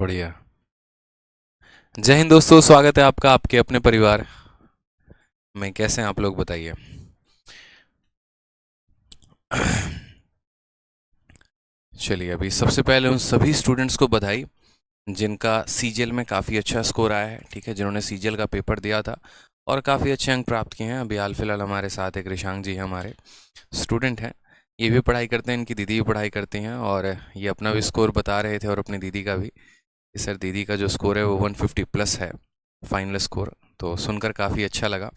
बढ़िया। जय हिंद दोस्तों, स्वागत है आपका आपके अपने परिवार में। कैसे हैं आप लोग, बताइए। चलिए, अभी सबसे पहले उन सभी स्टूडेंट्स को बधाई जिनका सीजीएल में काफ़ी अच्छा स्कोर आया है। ठीक है, जिन्होंने सीजीएल का पेपर दिया था और काफ़ी अच्छे अंक प्राप्त किए हैं। अभी हाल फिलहाल हमारे साथ एक रिशांक जी हैं, हमारे स्टूडेंट हैं। ये भी पढ़ाई करते हैं, इनकी दीदी भी पढ़ाई करती हैं, और ये अपना भी स्कोर बता रहे थे और अपनी दीदी का भी कि सर दीदी का जो स्कोर है वो 150 प्लस है, फाइनल स्कोर। तो सुनकर काफ़ी अच्छा लगा।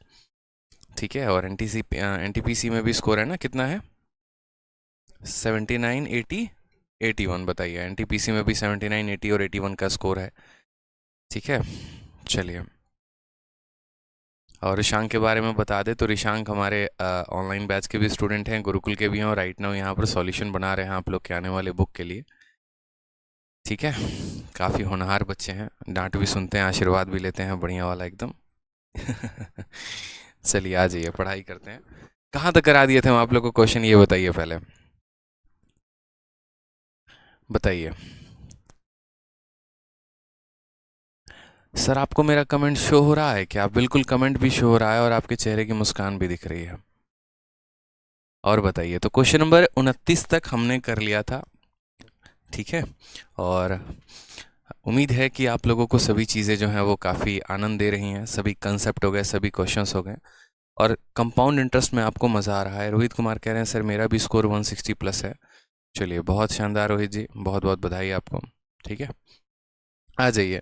ठीक है, और एनटीपीसी में भी स्कोर है ना, कितना है? 79, 80, 81। बताइए, एनटीपीसी में भी 79, 80 और 81 का स्कोर है। ठीक है, चलिए। और ऋशांक के बारे में बता दें तो ऋशांक हमारे ऑनलाइन बैच के भी स्टूडेंट हैं, गुरुकुल के भी हैं, और राइट नाउ यहाँ पर सॉल्यूशन बना रहे हैं आप लोग के आने वाले बुक के लिए। ठीक है, काफ़ी होनहार बच्चे हैं, डांट भी सुनते हैं, आशीर्वाद भी लेते हैं, बढ़िया वाला एकदम। चलिए, आ जाइए, पढ़ाई करते हैं। कहाँ तक करा दिए थे हम आप लोग को क्वेश्चन, ये बताइए पहले। बताइए सर, आपको मेरा कमेंट शो हो रहा है क्या? बिल्कुल, कमेंट भी शो हो रहा है और आपके चेहरे की मुस्कान भी दिख रही है। और बताइए, तो क्वेश्चन नंबर 29 तक हमने कर लिया था। ठीक है, और उम्मीद है कि आप लोगों को सभी चीज़ें जो हैं वो काफ़ी आनंद दे रही हैं। सभी कंसेप्ट हो गए, सभी क्वेश्चंस हो गए, और कंपाउंड इंटरेस्ट में आपको मज़ा आ रहा है। रोहित कुमार कह रहे हैं सर मेरा भी स्कोर 160 प्लस है। चलिए, बहुत शानदार रोहित जी, बहुत बहुत बधाई आपको। ठीक है, आ जाइए।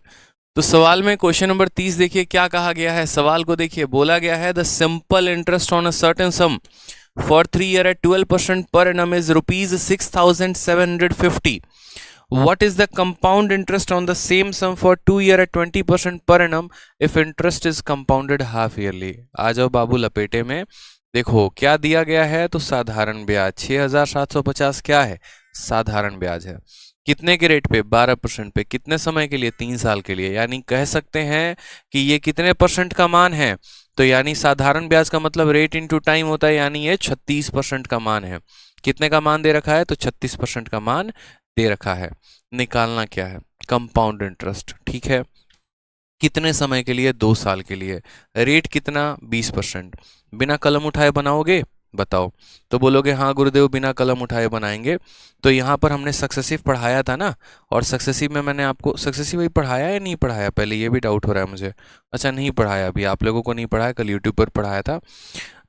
तो सवाल में क्वेश्चन नंबर 30 देखिए क्या कहा गया है। सवाल को देखिए, बोला गया है the simple interest on a certain sum for 3 year at 12% per annum is ₹6,750. What is the compound interest on the same sum for 2 year at 20% per annum if interest is compounded half yearly? आ जाओ बाबू लपेटे में। देखो क्या दिया गया है, तो साधारण ब्याज 6,750 क्या है? साधारण ब्याज है। कितने के रेट पे? 12% पे। कितने समय के लिए? 3 साल के लिए। यानी कह सकते हैं कि ये कितने परसेंट का मान है, तो यानी साधारण ब्याज का मतलब रेट इनटू टाइम होता है, यानी ये 36% का मान है। कितने का मान दे रखा है? तो 36% का मान दे रखा है। निकालना क्या है? Compound interest. ठीक है, कितने समय के लिए? 2 साल के लिए। रेट कितना? 20%। बिना कलम उठाए बनाओगे? बताओ। तो बोलोगे हाँ गुरुदेव बिना कलम उठाए बनाएंगे। तो यहाँ पर हमने सक्सेसिव पढ़ाया था ना, और सक्सेसिव में मैंने आपको सक्सेसिव ही पढ़ाया या नहीं पढ़ाया, पहले ये भी डाउट हो रहा है मुझे। अच्छा, नहीं पढ़ाया, अभी आप लोगों को नहीं पढ़ाया, कल यूट्यूब पर पढ़ाया था।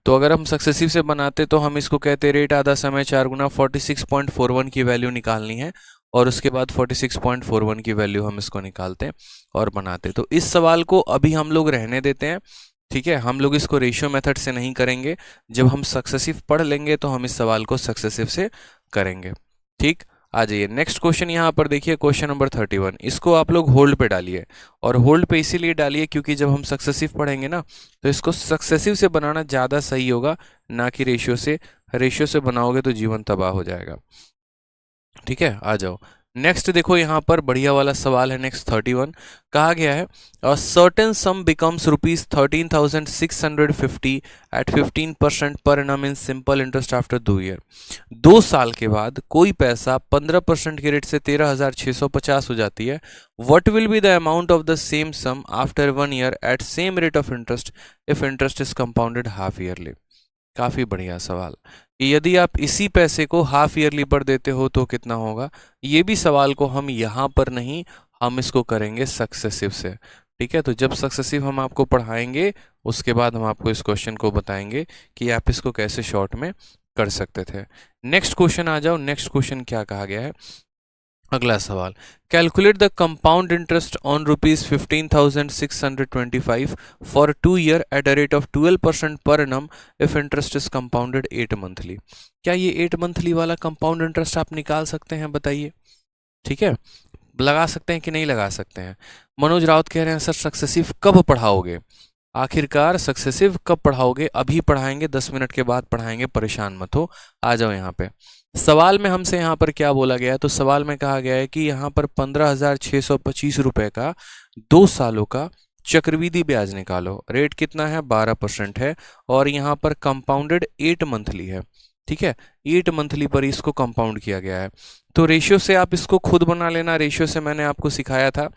तो अगर हम सक्सेसिव से बनाते तो हम इसको कहते रेट आधा समय 4 गुना, 46.41 की वैल्यू निकालनी है, और उसके बाद 46.41 की वैल्यू हम इसको निकालते हैं और बनाते। तो इस सवाल को अभी हम लोग रहने देते हैं। ठीक है, हम लोग इसको रेशियो मेथड से नहीं करेंगे। जब हम सक्सेसिव पढ़ लेंगे तो हम इस सवाल को सक्सेसिव से करेंगे। ठीक, आ जाइए नेक्स्ट क्वेश्चन। यहाँ पर देखिए क्वेश्चन नंबर 31, इसको आप लोग होल्ड पे डालिए। और होल्ड पे इसीलिए डालिए क्योंकि जब हम सक्सेसिव पढ़ेंगे ना, तो इसको सक्सेसिव से बनाना ज़्यादा सही होगा, ना कि रेशियो से। रेशियो से बनाओगे तो जीवन तबाह हो जाएगा। ठीक है, आ जाओ नेक्स्ट। देखो यहाँ पर बढ़िया वाला सवाल है नेक्स्ट 31। कहा गया है a certain sum becomes ₹13,650 at 15% per annum in simple interest after 2 year. 2 साल के बाद कोई पैसा 15% के रेट से 13,650 हो जाती है। What will be the amount of the same sum after 1 year at same rate of interest if interest is compounded half yearly. काफ़ी बढ़िया सवाल कि यदि आप इसी पैसे को हाफ ईयरली पर देते हो तो कितना होगा। ये भी सवाल को हम यहाँ पर नहीं, हम इसको करेंगे सक्सेसिव से। ठीक है, तो जब सक्सेसिव हम आपको पढ़ाएंगे उसके बाद हम आपको इस क्वेश्चन को बताएंगे कि आप इसको कैसे शॉर्ट में कर सकते थे। नेक्स्ट क्वेश्चन आ जाओ। नेक्स्ट क्वेश्चन क्या कहा गया है? अगला सवाल, calculate the compound interest on ₹15,625 for 2 year at a rate of 12% per annum if interest is compounded 8 monthly. क्या ये 8 मंथली वाला कंपाउंड इंटरेस्ट आप निकाल सकते हैं? बताइए। ठीक है, लगा सकते हैं कि नहीं लगा सकते हैं? मनोज राउत कह रहे हैं सर सक्सेसिव कब पढ़ाओगे? आखिरकार सक्सेसिव कब पढ़ाओगे? अभी पढ़ाएंगे, 10 मिनट के बाद पढ़ाएंगे, परेशान मत हो। आ जाओ यहाँ पे। सवाल में हमसे यहाँ पर क्या बोला गया है? तो सवाल में कहा गया है कि यहाँ पर 15,625 रुपए का 2 सालों का चक्रवृद्धि ब्याज निकालो। रेट कितना है? 12% है, और यहाँ पर कंपाउंडेड 8 मंथली है। ठीक है, 8 मंथली पर इसको कंपाउंड किया गया है। तो रेशियो से आप इसको खुद बना लेना, रेशियो से मैंने आपको सिखाया था,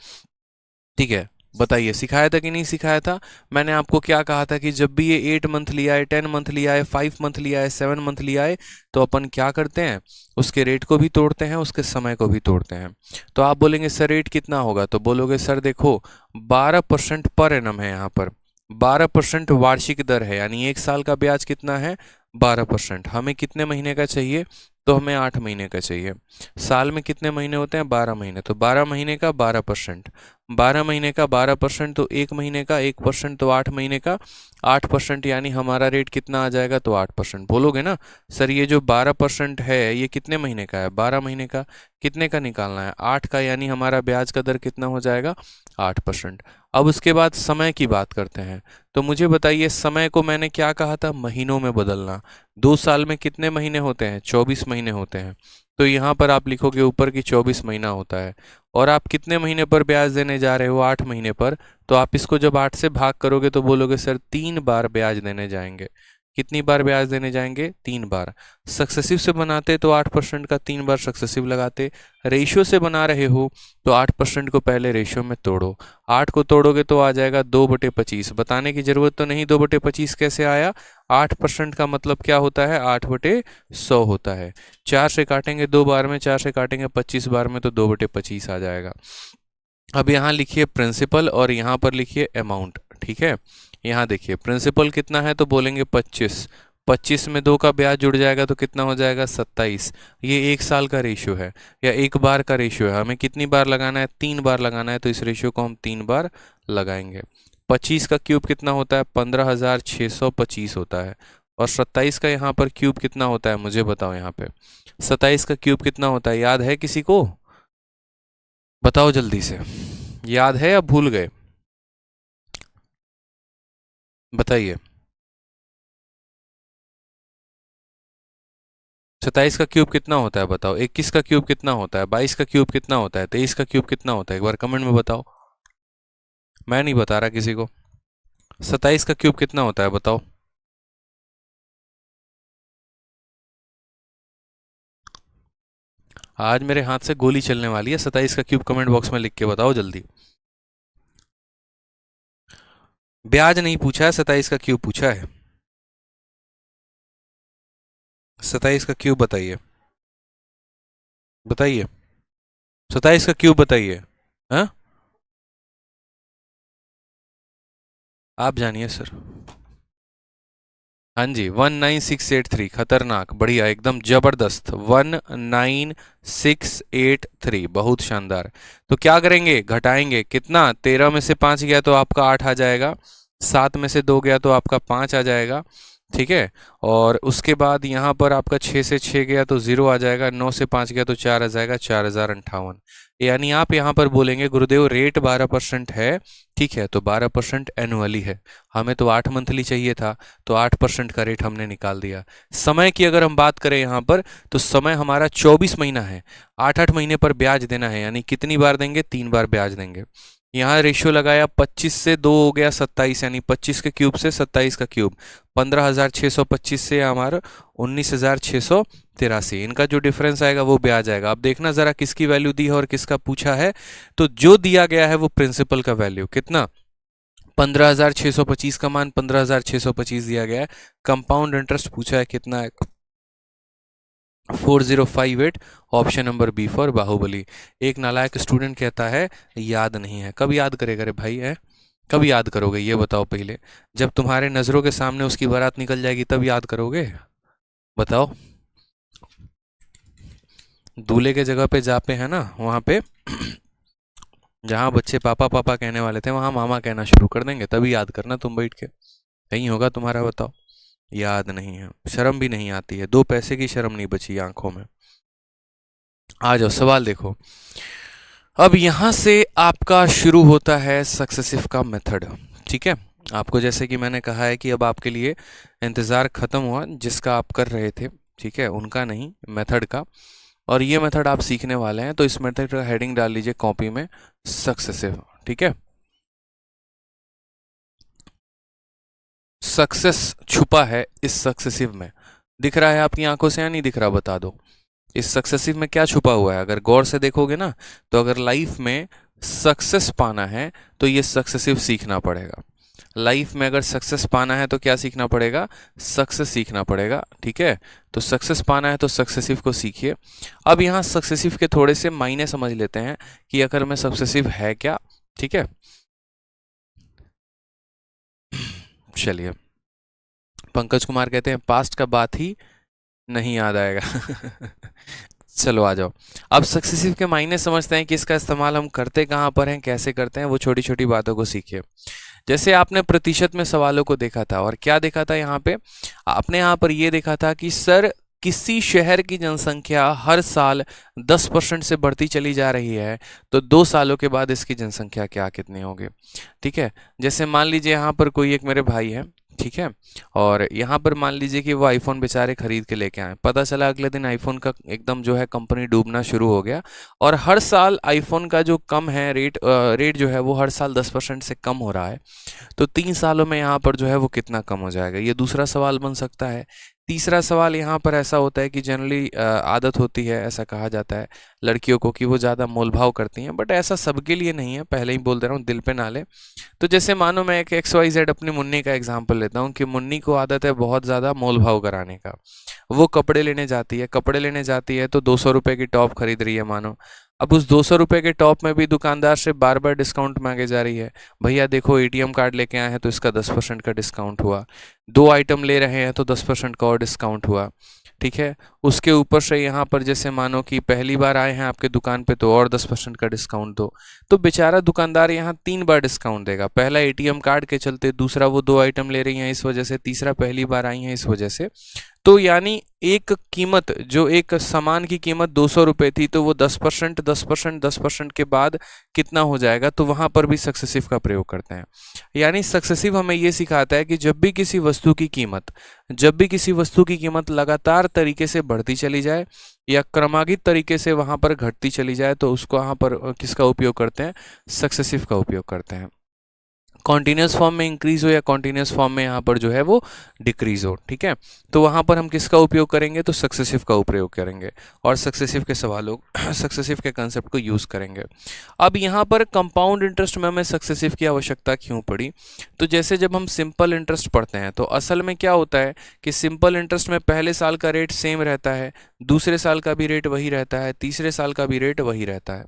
ठीक है। बताइए सिखाया था कि नहीं सिखाया था? मैंने आपको क्या कहा था कि जब भी ये 8 मंथली आए, 10 मंथली आए, 5 मंथली आए, 7 मंथली आए, तो अपन क्या करते हैं, उसके रेट को भी तोड़ते हैं, उसके समय को भी तोड़ते हैं। तो आप बोलेंगे सर रेट कितना होगा, तो बोलोगे सर देखो 12% पर एनम है, यहाँ पर 12% वार्षिक दर है, यानी 1 साल का ब्याज कितना है 12%। हमें कितने महीने का चाहिए, तो हमें 8 महीने का चाहिए। साल में कितने महीने होते हैं, 12 महीने, तो 12 महीने का 12%, 12 महीने का 12%, तो 1 महीने का 1%, तो 8 महीने का 8%, यानी हमारा रेट कितना आ जाएगा, तो 8%। बोलोगे ना सर ये जो 12% है ये कितने महीने का है, 12 महीने का, कितने का निकालना है, 8 का, यानी हमारा ब्याज का दर कितना हो जाएगा, 8%। अब उसके बाद समय की बात करते हैं। तो मुझे बताइए समय को मैंने क्या कहा था, महीनों में बदलना। 2 साल में कितने महीने होते हैं, 24 महीने होते हैं। तो यहाँ पर आप लिखोगे ऊपर की 24 महीना होता है, और आप कितने महीने पर ब्याज देने जा रहे हो, 8 महीने पर। तो आप इसको जब 8 से भाग करोगे तो बोलोगे सर 3 बार ब्याज देने जाएंगे। कितनी बार ब्याज देने जाएंगे, 3 बार। सक्सेसिव से बनाते तो 8% का 3 बार सक्सेसिव लगाते। रेशियो से बना रहे हो तो 8% को पहले रेशियो में तोड़ो, 8 को तोड़ोगे तो आ जाएगा 2/25। बताने की जरूरत तो नहीं 2/25 कैसे आया, 8% का मतलब क्या होता है, 8/100 होता है। 4 से काटेंगे 2 बार में, 4 से काटेंगे 25 बार में, तो 2/25 आ जाएगा। अब यहाँ लिखिए प्रिंसिपल और यहाँ पर लिखिए अमाउंट, ठीक है। यहाँ देखिए प्रिंसिपल कितना है, तो बोलेंगे 25, 25 में 2 का ब्याज जुड़ जाएगा तो कितना हो जाएगा, 27। ये 1 साल का रेशियो है या 1 बार का रेशियो है, हमें कितनी बार लगाना है, 3 बार लगाना है, तो इस रेशियो को हम 3 बार लगाएंगे। 25 का क्यूब कितना होता है, 15,625 होता है। और 27 का यहाँ पर क्यूब कितना होता है, मुझे बताओ यहाँ पे 27 का क्यूब कितना होता है, याद है किसी को, बताओ जल्दी से, याद है या भूल गए, बताइए। 27 का क्यूब कितना होता है बताओ, 21 का क्यूब कितना होता है, 22 का क्यूब कितना होता है, 23 का क्यूब कितना होता है, एक बार कमेंट में बताओ। मैं नहीं बता रहा किसी को। 27 का क्यूब कितना होता है बताओ। आज मेरे हाथ से गोली चलने वाली है, 27 का क्यूब कमेंट बॉक्स में लिख के बताओ जल्दी। ब्याज नहीं पूछा है, 27 का क्यूब पूछा है। 27 का क्यूब बताइए, बताइए 27 का क्यूब बताइए। हाँ आप जानिए सर। हाँ जी 19683, खतरनाक, बढ़िया, एकदम जबरदस्त, 19683, बहुत शानदार। तो क्या करेंगे, घटाएंगे, कितना, 13 में से 5 गया तो आपका 8 आ जाएगा, 7 में से 2 गया तो आपका 5 आ जाएगा, ठीक है। और उसके बाद यहाँ पर आपका 6 से 6 गया तो 0 आ जाएगा, 9 से 5 गया तो 4 आ जाएगा, 4058। यानी आप यहाँ पर बोलेंगे गुरुदेव रेट 12% है, ठीक है, तो 12% एनुअली है, हमें तो 8 मंथली चाहिए था, तो 8% का रेट हमने निकाल दिया। समय की अगर हम बात करें यहाँ पर, तो समय हमारा 24 महीना है, 8-8 महीने पर ब्याज देना है, यानी कितनी बार देंगे, 3 बार ब्याज देंगे। यहाँ रेशियो लगाया, 25 से 2 हो गया 27, यानी 25 के क्यूब से 27 का क्यूब, 15,625 से हमारा 19,683, इनका जो डिफरेंस आएगा वो ब्याज आएगा। अब देखना जरा किसकी वैल्यू दी है और किसका पूछा है। तो जो दिया गया है वो प्रिंसिपल का वैल्यू कितना, 15,625 का मान 15,625 दिया गया है। कंपाउंड इंटरेस्ट पूछा है कितना है, 4058, option number B for Baahubali. एक नालायक स्टूडेंट कहता है याद नहीं है, कब याद करेगा रे भाई, है कब याद करोगे ये बताओ पहले, जब तुम्हारे नजरों के सामने उसकी बारात निकल जाएगी तब याद करोगे, बताओ। दूल्हे के जगह पे जा पे है ना, वहां पे जहाँ बच्चे पापा पापा कहने वाले थे वहां मामा कहना शुरू कर देंगे, तभी याद करना तुम बैठ के, कहीं होगा तुम्हारा, बताओ। याद नहीं है, शर्म भी नहीं आती है, 2 पैसे की शर्म नहीं बची आंखों में। आ जाओ सवाल देखो। अब यहां से आपका शुरू होता है सक्सेसिव का मेथड, ठीक है। आपको जैसे कि मैंने कहा है कि अब आपके लिए इंतज़ार ख़त्म हुआ जिसका आप कर रहे थे, ठीक है, उनका नहीं, मेथड का। और ये मेथड आप सीखने वाले हैं, तो इस मेथड का हेडिंग डाल लीजिए कॉपी में, सक्सेसिव, ठीक है। सक्सेस छुपा है इस सक्सेसिव में, दिख रहा है आपकी आंखों से या नहीं दिख रहा, बता दो। इस सक्सेसिव में क्या छुपा हुआ है? अगर गौर से देखोगे ना, तो अगर लाइफ में सक्सेस पाना है तो ये सक्सेसिव सीखना पड़ेगा। लाइफ में अगर सक्सेस पाना है तो क्या सीखना पड़ेगा? सक्सेस सीखना पड़ेगा, ठीक है। तो सक्सेस पाना है तो सक्सेसिव को सीखिए। अब यहाँ सक्सेसिव के थोड़े से मायने समझ लेते हैं कि अगर में सक्सेसिव है क्या, ठीक है। चलिए, पंकज कुमार कहते हैं पास्ट का बात ही नहीं याद आएगा। चलो आ जाओ। अब सक्सेसिव के मायने समझते हैं कि इसका इस्तेमाल हम करते कहाँ पर हैं, कैसे करते हैं, वो छोटी छोटी बातों को सीखिए। जैसे आपने प्रतिशत में सवालों को देखा था, और क्या देखा था यहाँ पे? आपने यहाँ पर ये देखा था कि सर किसी शहर की जनसंख्या हर साल 10% से बढ़ती चली जा रही है, तो 2 सालों के बाद इसकी जनसंख्या क्या कितनी होगी, ठीक है। जैसे मान लीजिए यहाँ पर कोई एक मेरे भाई है, ठीक है, और यहाँ पर मान लीजिए कि वो आईफोन बेचारे खरीद के लेके आए, पता चला अगले दिन आईफोन का एकदम जो है कंपनी डूबना शुरू हो गया, और हर साल आईफोन का जो कम है रेट जो है वो हर साल 10% से कम हो रहा है। तो 3 सालों में यहाँ पर जो है वो कितना कम हो जाएगा, ये दूसरा सवाल बन सकता है। तीसरा सवाल यहाँ पर ऐसा होता है कि जनरली आदत होती है, ऐसा कहा जाता है लड़कियों को कि वो ज़्यादा मोलभाव करती हैं, बट ऐसा सबके लिए नहीं है, पहले ही बोल दे रहा हूँ, दिल पे ना ले। तो जैसे मानो मैं एक XYZ अपनी मुन्नी का एग्जांपल लेता हूँ कि मुन्नी को आदत है बहुत ज़्यादा मोलभाव कराने का। वो कपड़े लेने जाती है तो 200 रुपये की टॉप खरीद रही है मानो। अब उस 200 रुपये के टॉप में भी दुकानदार से बार बार डिस्काउंट मांगे जा रही है, भैया देखो ATM कार्ड लेके आए हैं तो इसका 10% का डिस्काउंट हुआ, 2 आइटम ले रहे हैं तो 10% का और डिस्काउंट हुआ, ठीक है। उसके ऊपर से यहाँ पर जैसे मानो कि पहली बार आए हैं आपके दुकान पे तो और 10% का डिस्काउंट दो। तो बेचारा दुकानदार यहाँ 3 बार डिस्काउंट देगा, पहला ATM कार्ड के चलते, दूसरा वो 2 आइटम ले रही हैं इस वजह से, तीसरा पहली बार आई हैं इस वजह से। तो यानी एक कीमत, जो एक सामान की कीमत 200 रुपये थी, तो वो 10% 10% 10% के बाद कितना हो जाएगा, तो वहाँ पर भी सक्सेसिव का प्रयोग करते हैं। यानी सक्सेसिव हमें ये सिखाता है कि जब भी किसी वस्तु की कीमत लगातार तरीके से बढ़ती चली जाए या क्रमागत तरीके से वहाँ पर घटती चली जाए, तो उसको वहाँ पर किसका उपयोग करते हैं? सक्सेसिव का उपयोग करते हैं। कॉन्टिन्यूस फॉर्म में इंक्रीज हो या कॉन्टिन्यूस फॉर्म में यहाँ पर जो है वो डिक्रीज हो, ठीक है। तो वहाँ पर हम किसका उपयोग करेंगे? तो सक्सेसिव का उपयोग करेंगे और सक्सेसिव के सवालों सक्सेसिव के कंसेप्ट को यूज़ करेंगे। अब यहाँ पर कंपाउंड इंटरेस्ट में हमें सक्सेसिव की आवश्यकता क्यों पड़ी? तो जैसे जब हम सिंपल इंटरेस्ट पढ़ते हैं तो असल में क्या होता है कि सिंपल इंटरेस्ट में पहले साल का रेट सेम रहता है, दूसरे साल का भी रेट वही रहता है, तीसरे साल का भी रेट वही रहता है।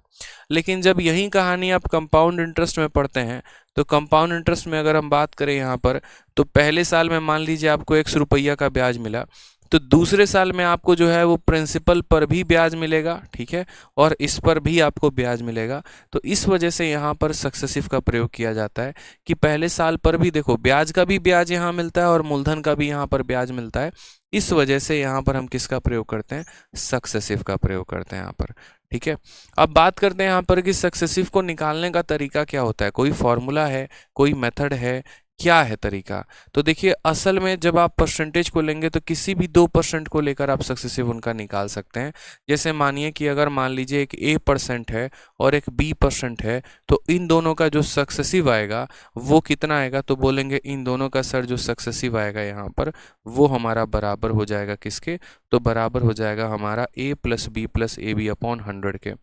लेकिन जब यही कहानी आप कंपाउंड इंटरेस्ट में पढ़ते हैं, तो कंपाउंड इंटरेस्ट में अगर हम बात करें यहाँ पर, तो पहले साल में मान लीजिए आपको 100 रुपया का ब्याज मिला, तो दूसरे साल में आपको जो है वो प्रिंसिपल पर भी ब्याज मिलेगा, ठीक है, और इस पर भी आपको ब्याज मिलेगा। तो इस वजह से यहाँ पर सक्सेसिव का प्रयोग किया जाता है कि पहले साल पर भी देखो ब्याज का भी ब्याज यहाँ मिलता है और मूलधन का भी यहाँ पर ब्याज मिलता है। इस वजह से यहाँ पर हम किसका प्रयोग करते हैं? सक्सेसिव का प्रयोग करते हैं यहाँ पर, ठीक है। अब बात करते हैं यहाँ पर कि सक्सेसिव को निकालने का तरीका क्या होता है, कोई फॉर्मूला है, कोई मेथड है, क्या है तरीका? तो देखिए असल में जब आप परसेंटेज को लेंगे तो किसी भी 2% को लेकर आप सक्सेसिव उनका निकाल सकते हैं। जैसे मानिए कि अगर मान लीजिए एक A% है और एक B% है, तो इन दोनों का जो सक्सेसिव आएगा वो कितना आएगा? तो बोलेंगे इन दोनों का सर जो सक्सेसिव आएगा यहाँ पर वो हमारा बराबर हो जाएगा किसके? तो बराबर हो जाएगा हमारा A + B + AB/100 के।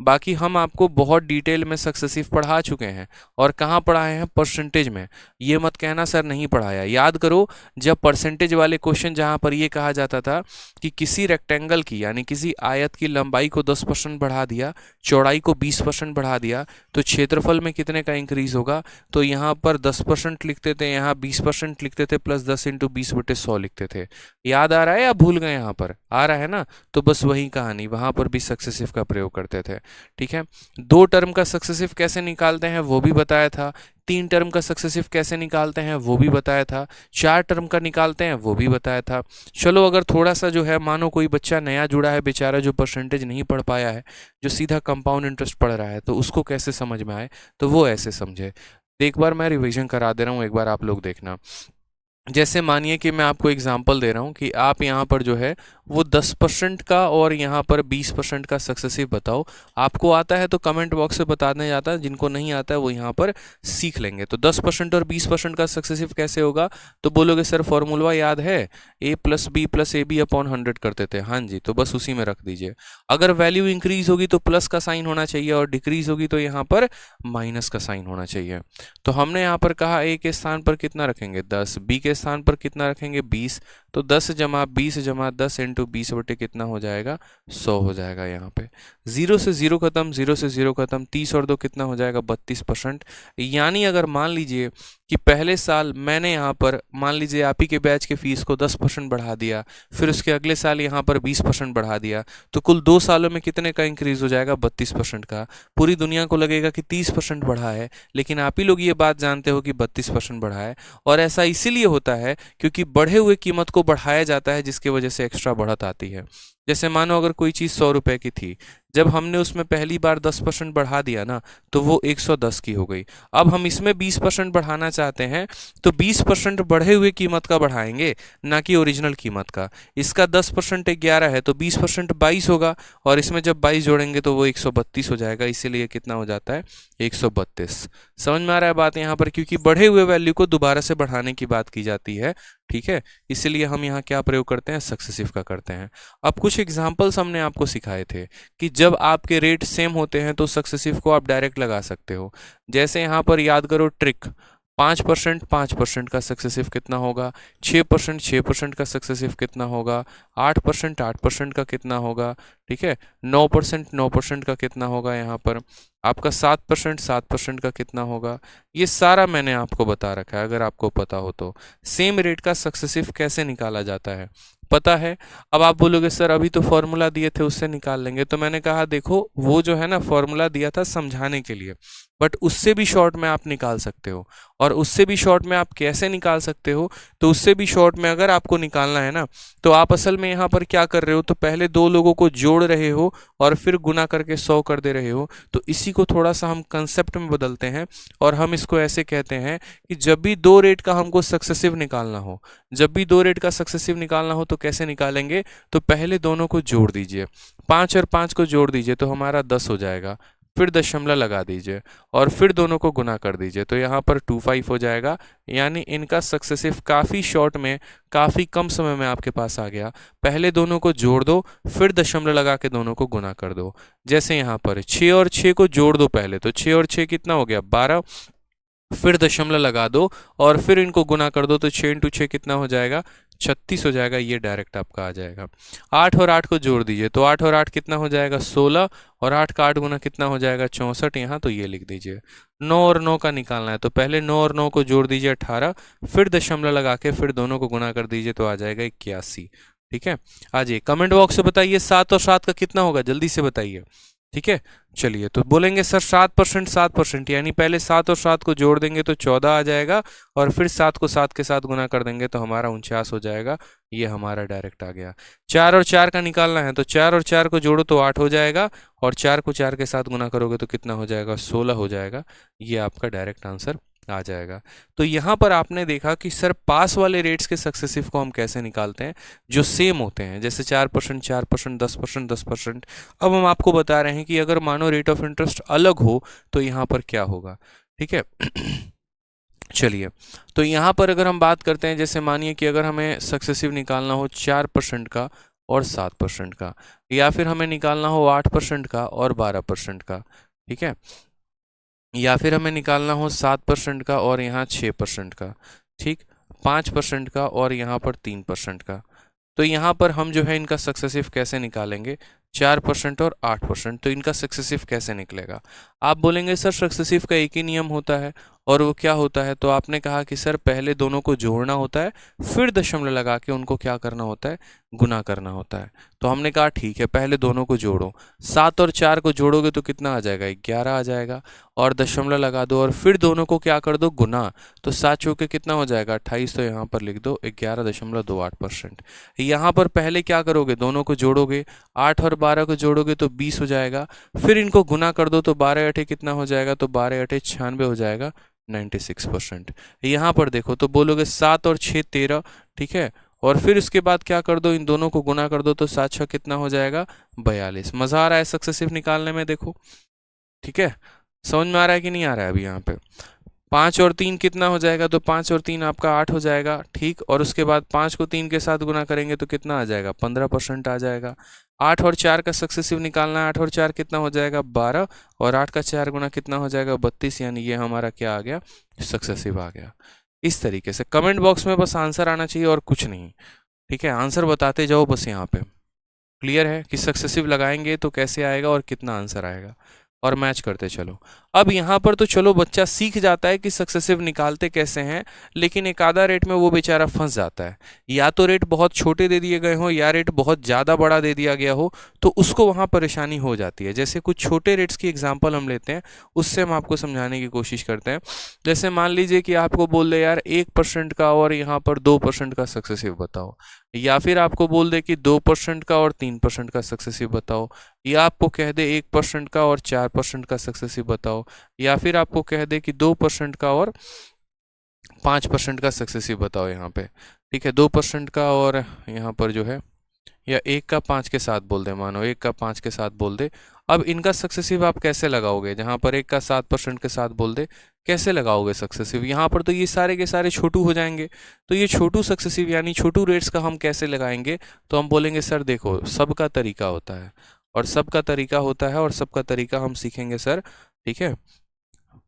बाकी हम आपको बहुत डिटेल में सक्सेसिव पढ़ा चुके हैं, और कहाँ पढ़ाए हैं? परसेंटेज में। ये मत कहना सर नहीं पढ़ाया। याद करो जब परसेंटेज वाले क्वेश्चन जहां पर ये कहा जाता था कि किसी रेक्टेंगल की यानी किसी आयत की लंबाई को 10% बढ़ा दिया, चौड़ाई को 20% बढ़ा दिया, तो क्षेत्रफल में कितने का इंक्रीज होगा? तो यहाँ पर 10% लिखते थे, यहाँ 20% लिखते थे, प्लस 10 × 20/100 लिखते थे। याद आ रहा है या भूल गए? यहाँ पर आ रहा है ना? तो बस वही कहानी, वहां पर भी सक्सेसिव का प्रयोग करते थे, ठीक है। 2 टर्म का सक्सेसिव कैसे निकालते हैं वो भी बताया था, 3 टर्म का सक्सेसिव कैसे निकालते हैं वो भी बताया था, 4 टर्म का निकालते हैं वो भी बताया था। चलो अगर थोड़ा सा जो है मानो कोई बच्चा नया जुड़ा है बेचारा, जो परसेंटेज नहीं पढ़ पाया है, जो सीधा कंपाउंड इंटरेस्ट पढ़ रहा है, तो उसको कैसे समझ में आए? तो वो ऐसे समझे। एक बार मैं रिवीजन करा दे रहा हूँ, एक बार आप लोग देखना। जैसे मानिए कि मैं आपको एग्जांपल दे रहा हूँ कि आप यहाँ पर जो है वो 10% का और यहाँ पर 20% का सक्सेसिव बताओ। आपको आता है तो कमेंट बॉक्स से बताने जाता है, जिनको नहीं आता है वो यहाँ पर सीख लेंगे। तो 10% और 20% का सक्सेसिव कैसे होगा? तो बोलोगे सर फॉर्मूला याद है, a+b+ab/100 करते थे। हाँ जी, तो बस उसी में रख दीजिए। अगर वैल्यू इंक्रीज होगी तो प्लस का साइन होना चाहिए और डिक्रीज होगी तो यहाँ पर माइनस का साइन होना चाहिए। तो हमने यहाँ पर कहा a के स्थान पर कितना रखेंगे 10, b के स्थान पर कितना रखेंगे 20, तो 10 जमा 20 जमा 10 इंटू 20 बटे कितना हो जाएगा 100 हो जाएगा। यहाँ पे 0 से 0 खत्म, 0 से 0 खत्म, 30 और 2 कितना हो जाएगा 32%। यानी अगर मान लीजिए कि पहले साल मैंने यहाँ पर मान लीजिए आप ही के बैच के फीस को 10% बढ़ा दिया, फिर उसके अगले साल यहाँ पर 20% बढ़ा दिया, तो कुल 2 सालों में कितने का इंक्रीज हो जाएगा 32% का। पूरी दुनिया को लगेगा कि 30% बढ़ा है, लेकिन आप ही लोग ये बात जानते हो कि 32% बढ़ा है। और ऐसा इसीलिए होता है क्योंकि बढ़े हुए कीमत को बढ़ाया जाता है, जिसकी वजह से एक्स्ट्रा बढ़त आती है। जैसे मानो अगर कोई चीज़ 100 रुपए की थी, जब हमने उसमें पहली बार 10% बढ़ा दिया ना, तो वो 110 की हो गई। अब हम इसमें 20% बढ़ाना चाहते हैं तो 20% बढ़े हुए कीमत का बढ़ाएंगे, ना कि ओरिजिनल कीमत का। इसका 10% 11 है तो 20% 22 होगा, और इसमें जब 22 जोड़ेंगे तो वो 132 हो जाएगा। इसीलिए कितना हो जाता है 132। समझ में आ रहा है बात यहाँ पर? क्योंकि बढ़े हुए वैल्यू को दोबारा से बढ़ाने की बात की जाती है, ठीक है। इसीलिए हम यहाँ क्या प्रयोग करते हैं, सक्सेसिव का करते हैं। अब कुछ एग्जाम्पल्स हमने आपको सिखाए थे कि जब आपके रेट सेम होते हैं तो सक्सेसिव को आप डायरेक्ट लगा सकते हो। जैसे यहाँ पर याद करो ट्रिक, 5% 5% का सक्सेसिव कितना होगा, 6% 6% का सक्सेसिव कितना होगा, 8% 8% का कितना होगा, ठीक है, 9% 9% का कितना होगा, यहाँ पर आपका 7% 7% का कितना होगा। ये सारा मैंने आपको बता रखा है, अगर आपको पता हो तो। सेम रेट का सक्सेसिव कैसे निकाला जाता है पता है? अब आप बोलोगे सर अभी तो फॉर्मूला दिए थे उससे निकाल लेंगे, तो मैंने कहा देखो वो जो है ना फॉर्मूला दिया था समझाने के लिए, बट उससे भी शॉर्ट में आप निकाल सकते हो। और उससे भी शॉर्ट में आप कैसे निकाल सकते हो? तो उससे भी शॉर्ट में अगर आपको निकालना है ना, तो आप असल में यहाँ पर क्या कर रहे हो, तो पहले दो लोगों को जोड़ रहे हो और फिर गुना करके 100 कर दे रहे हो। तो इसी को थोड़ा सा हम कंसेप्ट में बदलते हैं और हम इसको ऐसे कहते हैं कि जब भी दो रेट का हमको सक्सेसिव निकालना हो, जब भी दो रेट का सक्सेसिव निकालना हो तो कैसे निकालेंगे? तो पहले दोनों को जोड़ दीजिए, 5 और 5 को जोड़ दीजिए तो हमारा 10 हो जाएगा, फिर दशमलव लगा दीजिए और फिर दोनों को गुना कर दीजिए तो यहाँ पर 25 हो जाएगा। यानी इनका सक्सेसिव काफ़ी शॉर्ट में, काफ़ी कम समय में आपके पास आ गया। पहले दोनों को जोड़ दो, फिर दशमलव लगा के दोनों को गुना कर दो। जैसे यहाँ पर 6 और 6 को जोड़ दो पहले, तो 6 और 6 कितना हो गया 12, फिर दशमलव लगा दो और फिर इनको गुना कर दो तो 6 इंटू 6 कितना हो जाएगा 36 हो जाएगा। ये डायरेक्ट आपका आ जाएगा। 8 और 8 को जोड़ दीजिए तो 8 और 8 कितना हो जाएगा 16, और 8 का 8 गुना कितना हो जाएगा 64 यहाँ, तो ये लिख दीजिए। 9 और 9 का निकालना है तो पहले 9 और 9 को जोड़ दीजिए 18, फिर दशमलव लगा के फिर दोनों को गुना कर दीजिए तो आ जाएगा 81। ठीक है, आ जाइए कमेंट बॉक्स से बताइए 7 और 7 का कितना होगा, जल्दी से बताइए। ठीक है, चलिए तो बोलेंगे सर 7% 7%, यानी पहले 7 और 7 को जोड़ देंगे तो 14 आ जाएगा और फिर 7 को 7 के साथ गुना कर देंगे तो हमारा 49 हो जाएगा। ये हमारा डायरेक्ट आ गया। 4 और 4 का निकालना है तो 4 और 4 को जोड़ो तो 8 हो जाएगा और 4 को 4 के साथ गुना करोगे तो कितना हो जाएगा 16 हो जाएगा। ये आपका डायरेक्ट आंसर आ जाएगा। तो यहाँ पर आपने देखा कि सर पास वाले रेट्स के सक्सेसिव को हम कैसे निकालते हैं जो सेम होते हैं, जैसे 4% 4%, 10% 10%। अब हम आपको बता रहे हैं कि अगर मानो रेट ऑफ इंटरेस्ट अलग हो तो यहाँ पर क्या होगा। ठीक है चलिए, तो यहाँ पर अगर हम बात करते हैं, जैसे मानिए कि अगर हमें सक्सेसिव निकालना हो 4% का और 7% का, या फिर हमें निकालना हो 8% का और 12% का, ठीक है, या फिर हमें निकालना हो 7% का और यहाँ 6% का, ठीक, 5% का और यहाँ पर 3% का। तो यहाँ पर हम जो है इनका सक्सेसिव कैसे निकालेंगे, 4% और 8%, तो इनका सक्सेसिव कैसे निकलेगा। आप बोलेंगे सर सक्सेसिव का एक ही नियम होता है, और वो क्या होता है? तो आपने कहा कि सर पहले दोनों को जोड़ना होता है, फिर दशमलव लगा के उनको क्या करना होता है, गुना करना होता है। तो हमने कहा ठीक है पहले दोनों को जोड़ो, 7 और 4 को जोड़ोगे तो कितना आ जाएगा 11 आ जाएगा, और दशमलव लगा दो और फिर दोनों को क्या कर दो गुना, तो 7 चौके कितना हो जाएगा 28, तो यहाँ पर लिख दो 11.28%। यहाँ पर पहले क्या करोगे, दोनों को जोड़ोगे, 8 और 12 को जोड़ोगे तो 20 हो जाएगा, फिर इनको गुना कर दो तो 12 अठे कितना हो जाएगा, तो 12 अठे 96 हो जाएगा। 96%। यहाँ पर देखो तो बोलोगे 7 और 6 13, ठीक है, और फिर उसके बाद क्या कर दो, इन दोनों को गुना कर दो तो 7 6 कितना हो जाएगा 42। मजा आ रहा है सक्सेसिव निकालने में, देखो ठीक है, समझ में आ रहा है कि नहीं आ रहा है अभी यहाँ पे। 5 और 3 कितना हो जाएगा, तो 5 और 3 आपका 8 हो जाएगा, ठीक, और उसके बाद 5 को 3 के साथ गुना करेंगे तो कितना आ जाएगा 15% आ जाएगा। 8 और 4 का सक्सेसिव निकालना है, 8 और 4 कितना हो जाएगा 12, और 8 का 4 गुना कितना हो जाएगा 32, यानी ये हमारा क्या आ गया सक्सेसिव आ गया। इस तरीके से कमेंट बॉक्स में बस आंसर आना चाहिए और कुछ नहीं, ठीक है, आंसर बताते जाओ बस। यहाँ पे क्लियर है कि सक्सेसिव लगाएंगे तो कैसे आएगा और कितना आंसर आएगा, और मैच करते चलो। अब यहाँ पर तो चलो बच्चा सीख जाता है कि सक्सेसिव निकालते कैसे हैं, लेकिन एक आधा रेट में वो बेचारा फंस जाता है। या तो रेट बहुत छोटे दे दिए गए हो या रेट बहुत ज़्यादा बड़ा दे दिया गया हो, तो उसको वहाँ परेशानी हो जाती है। जैसे कुछ छोटे रेट्स की एग्जाम्पल हम लेते हैं, उससे हम आपको समझाने की कोशिश करते हैं। जैसे मान लीजिए कि आपको बोल दे यार 1% का और यहाँ पर 2% का सक्सेसिव बताओ, या फिर आपको बोल दे कि 2% का और 3% का सक्सेसिव बताओ, या आपको कह दे 1% का और 4% का सक्सेसिव बताओ, या फिर आपको कह दे कि 2% का और 5% का सक्सेसिव बताओ यहाँ पे, ठीक है, 2% का और यहाँ पर जो है, या 1 का 5 के साथ बोल दे, मानो 1 का 5 के साथ बोल दे। अब इनका सक्सेसिव आप कैसे लगाओगे, जहाँ पर 1 का 7% के साथ बोल दे, कैसे लगाओगे सक्सेसिव? यहाँ पर तो ये सारे के सारे छोटू हो जाएंगे, तो ये छोटू सक्सेसिव यानी छोटू रेट्स का हम कैसे लगाएंगे? तो हम बोलेंगे सर देखो सबका तरीका होता है, और सबका तरीका होता है, और सबका तरीका हम सीखेंगे सर, ठीक है,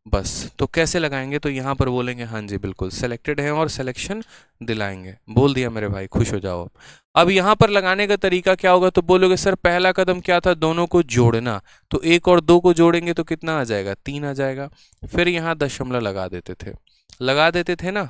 बस। तो कैसे लगाएंगे? तो यहाँ पर बोलेंगे हाँ जी बिल्कुल सेलेक्टेड है, और सिलेक्शन दिलाएंगे। बोल दिया मेरे भाई, खुश हो जाओ। अब यहाँ पर लगाने का तरीका क्या होगा? तो बोलोगे सर पहला कदम क्या था, दोनों को जोड़ना। तो 1 और 2 को जोड़ेंगे तो कितना आ जाएगा 3 आ जाएगा। फिर यहाँ दशमलव लगा देते थे ना,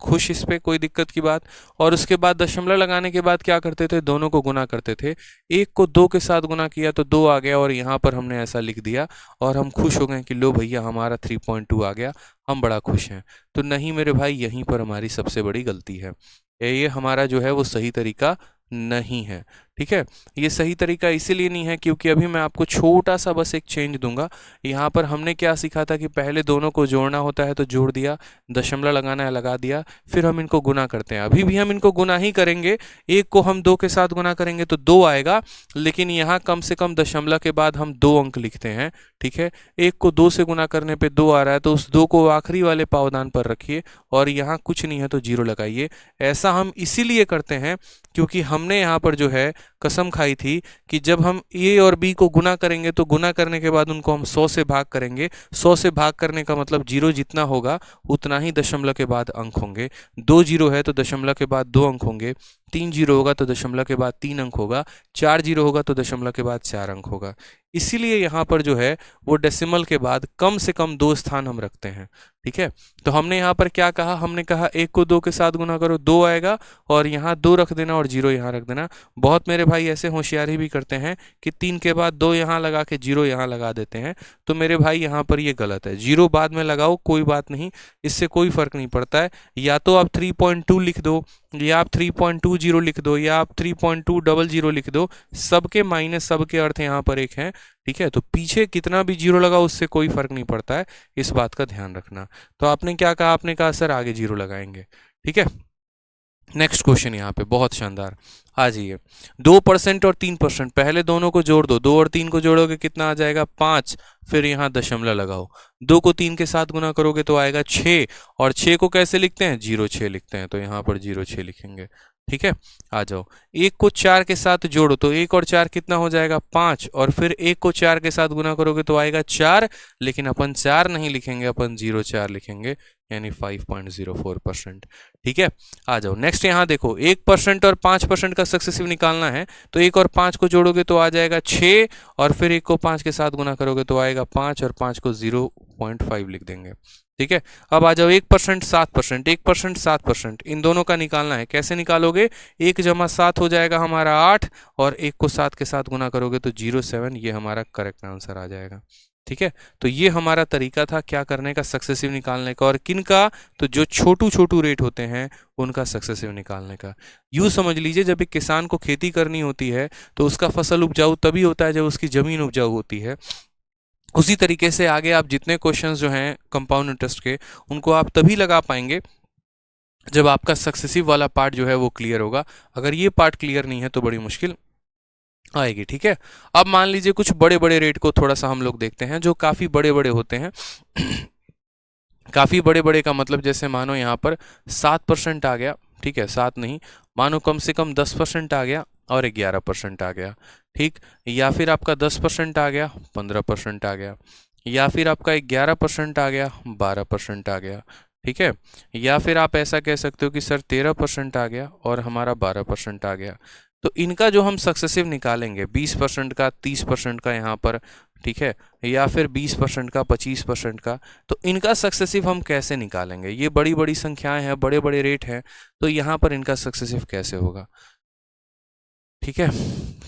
खुश इस पे, कोई दिक्कत की बात। और उसके बाद दशमलव लगाने के बाद क्या करते थे, दोनों को गुना करते थे। 1 को 2 के साथ गुना किया तो 2 आ गया, और यहाँ पर हमने ऐसा लिख दिया, और हम खुश हो गए कि लो भैया हमारा 3.2 आ गया, हम बड़ा खुश हैं। तो नहीं मेरे भाई, यहीं पर हमारी सबसे बड़ी गलती है। ये हमारा जो है वो सही तरीका नहीं है, ठीक है। ये सही तरीका इसीलिए नहीं है क्योंकि अभी मैं आपको छोटा सा बस एक चेंज दूंगा। यहाँ पर हमने क्या सीखा था कि पहले दोनों को जोड़ना होता है तो जोड़ दिया, दशमलव लगाना है लगा दिया, फिर हम इनको गुना करते हैं। अभी भी हम इनको गुना ही करेंगे, 1 को हम 2 के साथ गुना करेंगे तो 2 आएगा, लेकिन यहाँ कम से कम दशमलव के बाद हम 2 अंक लिखते हैं, ठीक है। 1 को 2 से गुना करने पे 2 आ रहा है, तो उस 2 को आखिरी वाले पावदान पर रखिए, और यहाँ कुछ नहीं है तो 0 लगाइए। ऐसा हम इसीलिए करते हैं क्योंकि हमने यहाँ पर जो है कसम खाई थी कि जब हम ए और बी को गुना करेंगे तो गुना करने के बाद उनको हम 100 से भाग करेंगे। 100 से भाग करने का मतलब 0 जितना होगा उतना ही दशमलव के बाद अंक होंगे। 2 0 है तो दशमलव के बाद 2 अंक होंगे, 3 0 होगा तो दशमलव के बाद 3 अंक होगा, 4 0 होगा तो दशमलव के बाद 4 अंक होगा। इसीलिए यहाँ पर जो है वो डेसिमल के बाद कम से कम 2 स्थान हम रखते हैं, ठीक है। तो हमने यहाँ पर क्या कहा, हमने कहा 1 को 2 के साथ गुना करो 2 आएगा, और यहाँ 2 रख देना और 0 यहाँ रख देना। बहुत मेरे भाई ऐसे होशियारी भी करते हैं कि 3 के बाद 2 यहाँ लगा के 0 यहाँ लगा देते हैं, तो मेरे भाई यहाँ पर ये गलत है। 0 बाद में लगाओ कोई बात नहीं, इससे कोई फर्क नहीं पड़ता है। या तो आप 3.2 लिख दो, या आप 3.20 लिख दो, या आप 3.200 लिख दो, सबके माइनस सबके अर्थ यहाँ पर एक है, ठीक है। तो पीछे कितना भी 0 लगाओ उससे कोई फर्क नहीं पड़ता है, इस बात का ध्यान रखना। तो आपने क्या कहा, आपने कहा सर आगे 0 लगाएंगे, ठीक है। नेक्स्ट क्वेश्चन यहाँ पे बहुत शानदार, आ जाइए। 2% और 3%, पहले दोनों को जोड़ दो, 2 और 3 को जोड़ोगे कितना आ जाएगा 5, फिर यहाँ दशमलव लगाओ। 2 को 3 के साथ गुना करोगे तो आएगा 6, और 6 को कैसे लिखते हैं 0 6 लिखते हैं, तो यहाँ पर 0 6 लिखेंगे, ठीक है। आ जाओ, 1 को 4 के साथ जोड़ो तो 1 और 4 कितना हो जाएगा 5, और फिर 1 को 4 के साथ गुना करोगे तो आएगा 4, लेकिन अपन 4 नहीं लिखेंगे, अपन 0 4 लिखेंगे, यानी 5.04%, ठीक है। आ जाओ नेक्स्ट, यहाँ देखो 1% और 5% का सक्सेसिव निकालना है, तो 1 और 5 को जोड़ोगे तो आ जाएगा 6, और फिर 1 को 5 के साथ गुना करोगे तो आएगा 5, और 5 को 0.5 लिख देंगे, ठीक है। अब आ जाओ 1% 7%, 1% 7%, इन दोनों का निकालना है। कैसे निकालोगे, 1 जमा 7 हो जाएगा हमारा 8, और 1 को 7 के साथ गुना करोगे तो 0.7, ये हमारा करेक्ट आंसर आ जाएगा, ठीक है। तो ये हमारा तरीका था क्या करने का, सक्सेसिव निकालने का। और किन का, तो जो छोटू छोटू रेट होते हैं उनका सक्सेसिव निकालने का। यूँ समझ लीजिए जब एक किसान को खेती करनी होती है तो उसका फसल उपजाऊ तभी होता है जब उसकी ज़मीन उपजाऊ होती है। उसी तरीके से आगे आप जितने क्वेश्चंस जो हैं कंपाउंड इंटरेस्ट के, उनको आप तभी लगा पाएंगे जब आपका सक्सेसिव वाला पार्ट जो है वो क्लियर होगा। अगर ये पार्ट क्लियर नहीं है तो बड़ी मुश्किल आएगी। ठीक है, अब मान लीजिए कुछ बड़े बड़े रेट को थोड़ा सा हम लोग देखते हैं, जो काफ़ी बड़े बड़े होते हैं। काफ़ी बड़े बड़े का मतलब जैसे मानो यहाँ पर 7% आ गया, ठीक है, 7 नहीं, मानो कम से कम 10% आ गया और 11% आ गया, ठीक, या फिर आपका 10% आ गया, 15% आ गया, या फिर आपका 11% आ गया, 12% आ गया, ठीक है, या फिर आप ऐसा कह सकते हो कि सर 13% आ गया और हमारा 12% आ गया। तो इनका जो हम सक्सेसिव निकालेंगे 20% का, 30% का यहाँ पर, ठीक है, या फिर 20% का, 25% का, तो इनका सक्सेसिव हम कैसे निकालेंगे? ये बड़ी बड़ी संख्याएं हैं, बड़े बड़े रेट हैं, तो यहाँ पर इनका सक्सेसिव कैसे होगा? ठीक है,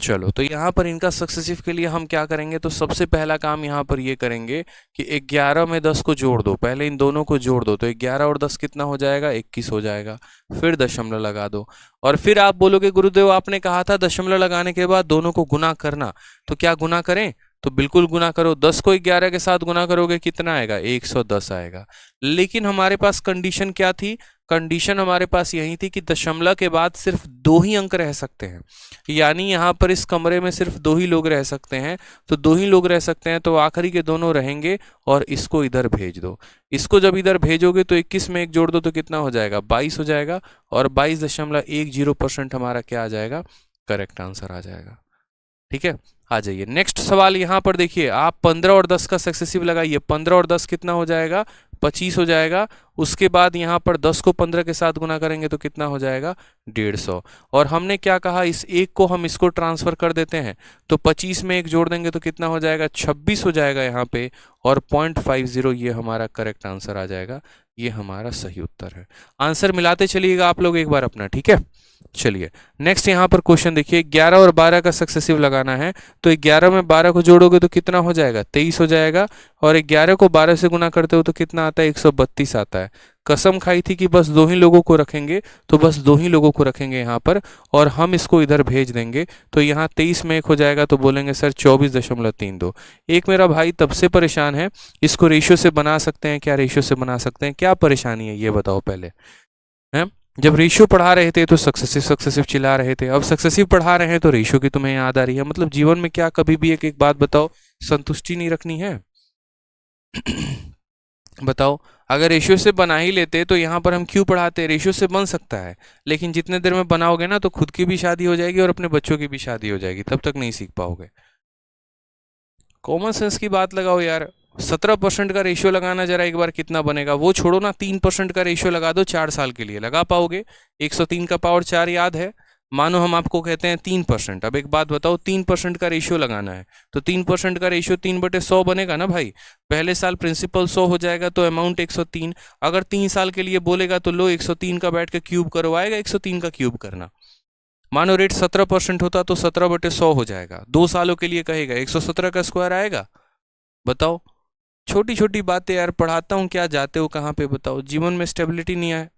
चलो, तो यहाँ पर इनका सक्सेसिव के लिए हम क्या करेंगे? तो सबसे पहला काम यहाँ पर ये करेंगे कि 11 में 10 को जोड़ दो, पहले इन दोनों को जोड़ दो, तो 11 और 10 कितना हो जाएगा? 21 हो जाएगा। फिर दशमलव लगा दो, और फिर आप बोलोगे गुरुदेव आपने कहा था दशमलव लगाने के बाद दोनों को गुना करना, तो क्या गुना करें? तो बिल्कुल गुना करो। 10 को 11 के साथ गुना करोगे कितना आएगा? 110 आएगा। लेकिन हमारे पास कंडीशन क्या थी? कंडीशन हमारे पास यही थी कि दशमलव के बाद सिर्फ 2 ही अंक रह सकते हैं, यानी यहाँ पर इस कमरे में सिर्फ 2 ही लोग रह सकते हैं। तो 2 ही लोग रह सकते हैं, तो आखिरी के दोनों रहेंगे और इसको इधर भेज दो। इसको जब इधर भेजोगे तो 21 में 1 जोड़ दो तो कितना हो जाएगा? 22 हो जाएगा, और 22.10% हमारा क्या आ जाएगा? करेक्ट आंसर आ जाएगा। ठीक है, आ जाइए नेक्स्ट सवाल। यहाँ पर देखिए, आप 15 और 10 का सक्सेसिव लगाइए। 15 और 10 कितना हो जाएगा? 25 हो जाएगा। उसके बाद यहाँ पर 10 को 15 के साथ गुना करेंगे तो कितना हो जाएगा? 150। और हमने क्या कहा? इस एक को हम इसको ट्रांसफर कर देते हैं, तो 25 में 1 जोड़ देंगे तो कितना हो जाएगा? 26 हो जाएगा यहाँ पे, और 0.50 ये हमारा करेक्ट आंसर आ जाएगा। ये हमारा सही उत्तर है। आंसर मिलाते चलिएगा आप लोग एक बार अपना, ठीक है। चलिए नेक्स्ट यहाँ पर क्वेश्चन देखिए, 11 और 12 का सक्सेसिव लगाना है, तो 11 में 12 को जोड़ोगे तो कितना हो जाएगा? 23 हो जाएगा, और 11 को 12 से गुना करते हो तो कितना आता है? 132 आता है। कसम खाई थी कि बस 2 ही लोगों को रखेंगे, तो बस 2 ही लोगों को रखेंगे यहाँ पर, और हम इसको इधर भेज देंगे, तो यहाँ 23 में 1 हो जाएगा, तो बोलेंगे सर 24.32। एक मेरा भाई तब से परेशान है, इसको रेशियो से बना सकते हैं क्या? रेशियो से बना सकते हैं, क्या परेशानी है ये बताओ पहले, है? जब रेशियो पढ़ा रहे थे तो सक्सेसिव चिल्ला रहे थे, अब सक्सेसिव पढ़ा रहे हैं तो रेशियो की तुम्हें याद आ रही है। मतलब जीवन में क्या कभी भी एक बात बताओ, संतुष्टि नहीं रखनी है? बताओ, अगर रेशियो से बना ही लेते तो यहाँ पर हम क्यों पढ़ाते? रेशियो से बन सकता है, लेकिन जितने देर में बनाओगे ना तो खुद की भी शादी हो जाएगी और अपने बच्चों की भी शादी हो जाएगी, तब तक नहीं सीख पाओगे। कॉमन सेंस की बात लगाओ यार। 17% का रेशियो लगाना जरा एक बार कितना बनेगा, वो छोड़ो ना, 3% का रेशियो लगा दो 4 साल के लिए, लगा पाओगे? 103 का पावर 4 याद है? मानो हम आपको कहते हैं 3%। अब एक बात बताओ, 3% का रेशियो लगाना है, तो 3% का रेशियो 3/100 बनेगा ना भाई। पहले साल प्रिंसिपल 100 हो जाएगा, तो अमाउंट 103। अगर 3 साल के लिए बोलेगा तो लो 103 का बैठ के क्यूब करो, आएगा 103 का क्यूब करना। मानो रेट 17% होता तो 17/100 हो जाएगा। 2 सालों के लिए कहेगा 117 का स्क्वायर आएगा। बताओ, छोटी छोटी बातें यार, पढ़ाता हूँ क्या, जाते हो कहाँ पे बताओ? जीवन में स्टेबिलिटी नहीं है,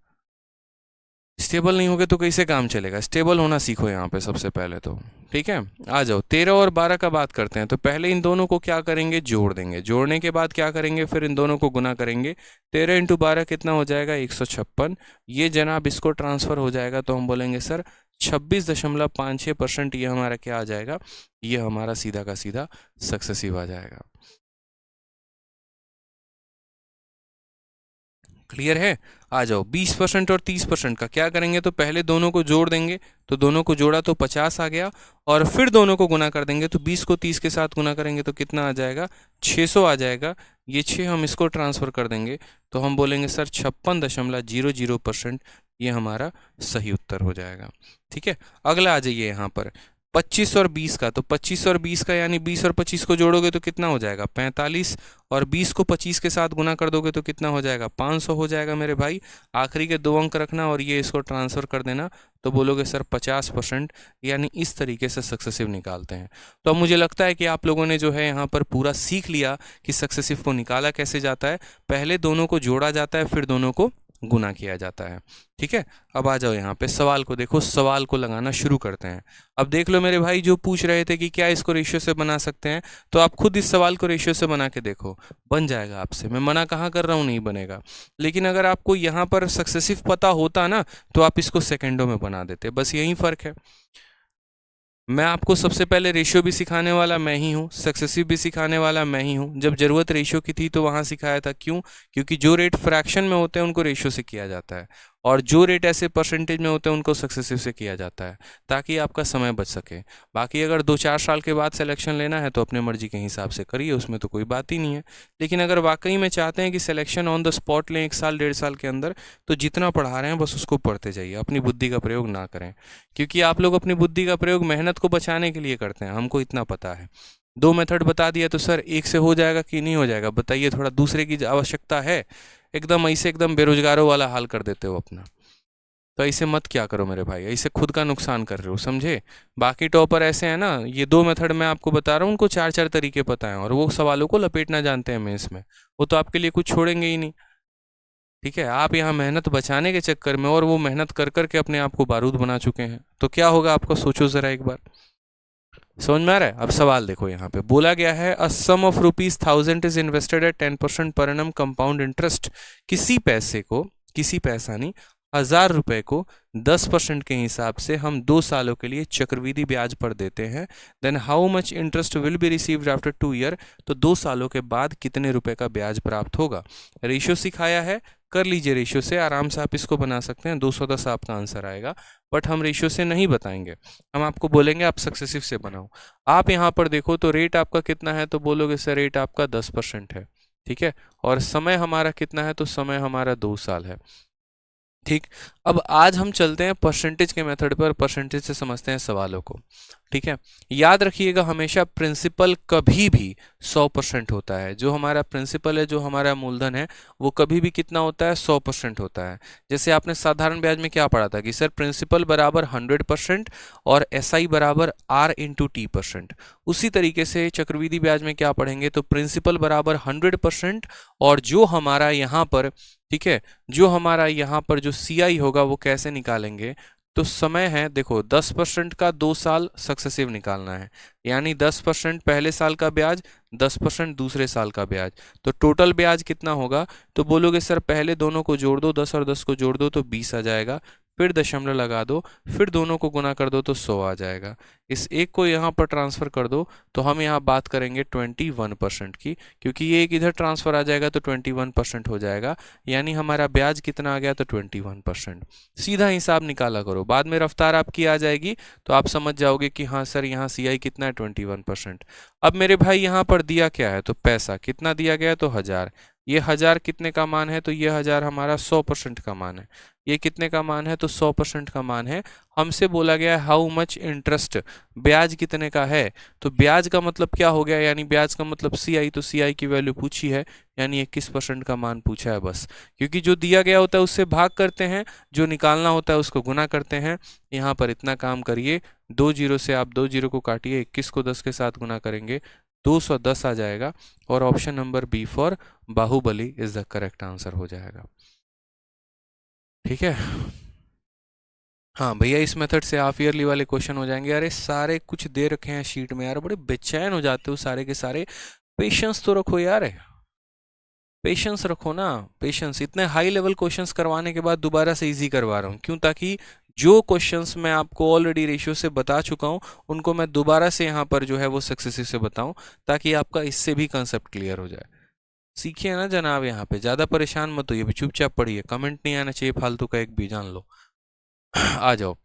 स्टेबल नहीं होगे तो कैसे काम चलेगा? स्टेबल होना सीखो यहाँ पे सबसे पहले तो, ठीक है। आ जाओ 13 और 12 का बात करते हैं, तो पहले इन दोनों को क्या करेंगे? जोड़ देंगे। जोड़ने के बाद क्या करेंगे? फिर इन दोनों को गुना करेंगे। 13 × 12 कितना हो जाएगा? 156। ये जनाब इसको ट्रांसफर हो जाएगा, तो हम बोलेंगे सर 26.56%। ये हमारा क्या आ जाएगा? ये हमारा सीधा का सीधा सक्सेसिव आ जाएगा। क्लियर है? आ जाओ 20% और 30% का क्या करेंगे? तो पहले दोनों को जोड़ देंगे, तो दोनों को जोड़ा तो 50 आ गया, और फिर दोनों को गुना कर देंगे, तो 20 को 30 के साथ गुना करेंगे तो कितना आ जाएगा? 600 आ जाएगा। ये 6 हम इसको ट्रांसफर कर देंगे, तो हम बोलेंगे सर 56.00%। ये हमारा सही उत्तर हो जाएगा। ठीक है, अगला आ जाइए यहाँ पर 25 और 20 का, तो 25 और 20 का यानी 20 और 25 को जोड़ोगे तो कितना हो जाएगा? 45, और 20 को 25 के साथ गुना कर दोगे तो कितना हो जाएगा? 500 हो जाएगा मेरे भाई। आखिरी के 2 अंक रखना और ये इसको ट्रांसफर कर देना, तो बोलोगे सर 50%। यानी इस तरीके से सक्सेसिव निकालते हैं। तो अब मुझे लगता है कि आप लोगों ने जो है यहाँ पर पूरा सीख लिया कि सक्सेसिव को निकाला कैसे जाता है। पहले दोनों को जोड़ा जाता है, फिर दोनों को गुना किया जाता है। ठीक है, अब आ जाओ यहाँ पे सवाल को देखो, सवाल को लगाना शुरू करते हैं। अब देख लो मेरे भाई, जो पूछ रहे थे कि क्या इसको रेशियो से बना सकते हैं, तो आप खुद इस सवाल को रेशियो से बना के देखो, बन जाएगा आपसे। मैं मना कहाँ कर रहा हूँ, नहीं बनेगा। लेकिन अगर आपको यहाँ पर सक्सेसिव पता होता ना, तो आप इसको सेकेंडों में बना देते, बस यही फर्क है। मैं आपको सबसे पहले रेशियो भी सिखाने वाला मैं ही हूँ, सक्सेसिव भी सिखाने वाला मैं ही हूँ। जब जरूरत रेशियो की थी तो वहाँ सिखाया था, क्यों? क्योंकि जो रेट फ्रैक्शन में होते हैं उनको रेशियो से किया जाता है, और जो रेट ऐसे परसेंटेज में होते हैं उनको सक्सेसिव से किया जाता है, ताकि आपका समय बच सके। बाकी अगर 2-4 साल के बाद सिलेक्शन लेना है तो अपने मर्जी के हिसाब से करिए, उसमें तो कोई बात ही नहीं है। लेकिन अगर वाकई में चाहते हैं कि सिलेक्शन ऑन द स्पॉट लें 1 साल 1.5 साल के अंदर, तो जितना पढ़ा रहे हैं बस उसको पढ़ते जाइए, अपनी बुद्धि का प्रयोग ना करें। क्योंकि आप लोग अपनी बुद्धि का प्रयोग मेहनत को बचाने के लिए करते हैं, हमको इतना पता है। 2 मेथड बता दिया तो सर एक से हो जाएगा कि नहीं हो जाएगा, बताइए, थोड़ा दूसरे की आवश्यकता है? एकदम ऐसे एकदम बेरोजगारों वाला हाल कर देते हो अपना। तो ऐसे मत क्या करो मेरे भाई, ऐसे खुद का नुकसान कर रहे हो, समझे? बाकी टॉपर ऐसे हैं ना, ये 2 मेथड मैं आपको बता रहा हूँ, उनको 4-4 तरीके पता है, और वो सवालों को लपेटना जानते हैं मेंस में, वो तो आपके लिए कुछ छोड़ेंगे ही नहीं। ठीक है, आप यहाँ मेहनत बचाने के चक्कर में, और वो मेहनत कर करके अपने आप को बारूद बना चुके हैं, तो क्या होगा आपको, सोचो जरा एक बार। समझ में आ रहा है? अब सवाल देखो, यहाँ पे बोला गया है a sum of ₹1000 is invested at 10% per annum compound interest. किसी पैसे को, किसी पैसा नहीं, 1000 रुपए को 10% के हिसाब से हम 2 सालों के लिए चक्रवृद्धि ब्याज पर देते हैं। Then how much interest will be received after 2 year. तो 2 सालों के बाद कितने रुपए का ब्याज प्राप्त होगा। रेशियो सिखाया है, कर लीजिए रेशियो से, आराम से आप इसको बना सकते हैं, 210 आपका आंसर आएगा। बट हम रेशियो से नहीं बताएंगे, हम आपको बोलेंगे आप सक्सेसिव से बनाओ। आप यहाँ पर देखो तो रेट आपका कितना है, तो बोलोगे सर रेट आपका 10% है। ठीक है, और समय हमारा कितना है, तो समय हमारा 2 साल है। ठीक, अब आज हम चलते हैं परसेंटेज के मेथड पर, परसेंटेज से समझते हैं सवालों को। ठीक है, याद रखिएगा हमेशा प्रिंसिपल कभी भी 100% होता है। जो हमारा प्रिंसिपल है, जो हमारा मूलधन है, वो कभी भी कितना होता है, 100% होता है। जैसे आपने साधारण ब्याज में क्या पढ़ा था कि सर प्रिंसिपल बराबर 100% और SI बराबर R/T%। उसी तरीके से चक्रवृद्धि ब्याज में क्या पढ़ेंगे, तो प्रिंसिपल बराबर 100% और जो हमारा यहाँ पर, ठीक है, जो हमारा यहाँ पर जो CI होगा वो कैसे निकालेंगे, तो समय है, देखो 10% का 2 साल सक्सेसिव निकालना है, यानी 10% पहले साल का ब्याज, 10% दूसरे साल का ब्याज, तो टोटल ब्याज कितना होगा, तो बोलोगे सर पहले दोनों को जोड़ दो, 10 और 10 को जोड़ दो तो 20 आ जाएगा, फिर दशमलव लगा दो, फिर दोनों को गुना कर दो तो 100 आ जाएगा। इस एक को यहाँ पर ट्रांसफर कर दो, तो हम यहाँ बात करेंगे 21% की, क्योंकि ये एक इधर ट्रांसफर आ जाएगा तो 21% हो जाएगा, यानी हमारा ब्याज कितना आ गया, तो 21%। सीधा हिसाब निकाला करो, बाद में रफ्तार आपकी आ जाएगी तो आप समझ जाओगे कि हाँ सर यहाँ CI कितना है, 21%। अब मेरे भाई यहाँ पर दिया क्या है, तो पैसा कितना दिया गया है, तो 1000। ये 1000 कितने का मान है, तो ये 1000 हमारा 100% का मान है। ये कितने का मान है, तो 100% का मान है। हमसे बोला गया है हाउ मच इंटरेस्ट, ब्याज कितने का है, तो ब्याज का मतलब क्या हो गया, यानी ब्याज का मतलब CI, तो CI की वैल्यू पूछी है, यानी 21% का मान पूछा है बस। क्योंकि जो दिया गया होता है उससे भाग करते हैं, जो निकालना होता है उसको गुना करते हैं। यहाँ पर इतना काम करिए, 2 जीरो से आप 2 जीरो को काटिए, 21 को 10 के साथ गुना करेंगे 210 आ जाएगा, और option number B for Baahubali is the correct answer हो जाएगा। ठीक है, हाँ भैया, इस मेथड से हाफ ईयरली वाले क्वेश्चन हो जाएंगे। अरे सारे कुछ दे रखे हैं शीट में यार, बड़े बेचैन हो जाते हो सारे के सारे, पेशेंस तो रखो यार, पेशेंस रखो ना, पेशेंस। इतने हाई लेवल क्वेश्चंस करवाने के बाद दोबारा से इजी करवा रहा हूँ, क्यों? ताकि जो क्वेश्चंस मैं आपको ऑलरेडी रेशियो से बता चुका हूँ उनको मैं दोबारा से यहाँ पर जो है वो सक्सेसिव से बताऊँ, ताकि आपका इससे भी कंसेप्ट क्लियर हो जाए। सीखिए ना जनाब, यहाँ पे ज़्यादा परेशान मत होइए, चुपचाप पढ़िए, कमेंट नहीं आना चाहिए फालतू का एक भी, जान लो। आ जाओ,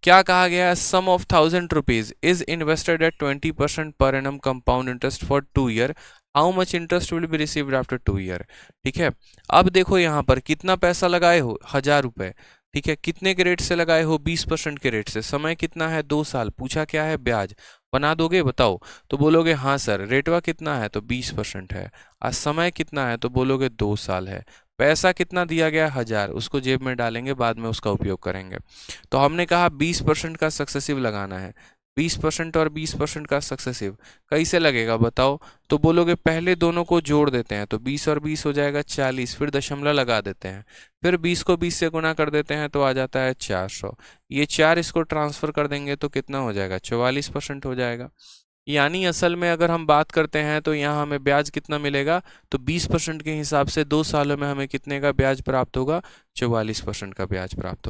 क्या कहा गया है, sum of 1000 rupees is invested at 20% per annum compound interest for 2 year, how much interest will be received after 2 year. ठीक है, अब देखो यहाँ पर कितना पैसा लगाए हो, 1000 रुपए। ठीक है, कितने के रेट से लगाए हो, 20% के रेट से। समय कितना है, 2 साल। पूछा क्या है, ब्याज। बना दोगे, बताओ, तो बोलोगे हाँ सर। रेटवा कितना है, तो 20% है। आज समय कितना है, तो बोलोगे 2 साल है। पैसा कितना दिया गया, 1000, उसको जेब में डालेंगे, बाद में उसका उपयोग करेंगे। तो हमने कहा 20% का सक्सेसिव लगाना है, 20% और 20% का सक्सेसिव कैसे लगेगा बताओ। तो बोलोगे पहले दोनों को जोड़ देते हैं, तो 20 और 20 हो जाएगा 40, फिर दशमलव लगा देते हैं, फिर 20 को 20 से गुना कर देते हैं तो आ जाता है 400। ये 4 इसको ट्रांसफर कर देंगे तो कितना हो जाएगा, 44% हो जाएगा। यानी असल में अगर हम बात करते हैं तो यहाँ हमें ब्याज कितना मिलेगा, तो 20% के हिसाब से 2 सालों में हमें कितने का ब्याज प्राप्त होगा, 44% का ब्याज प्राप्त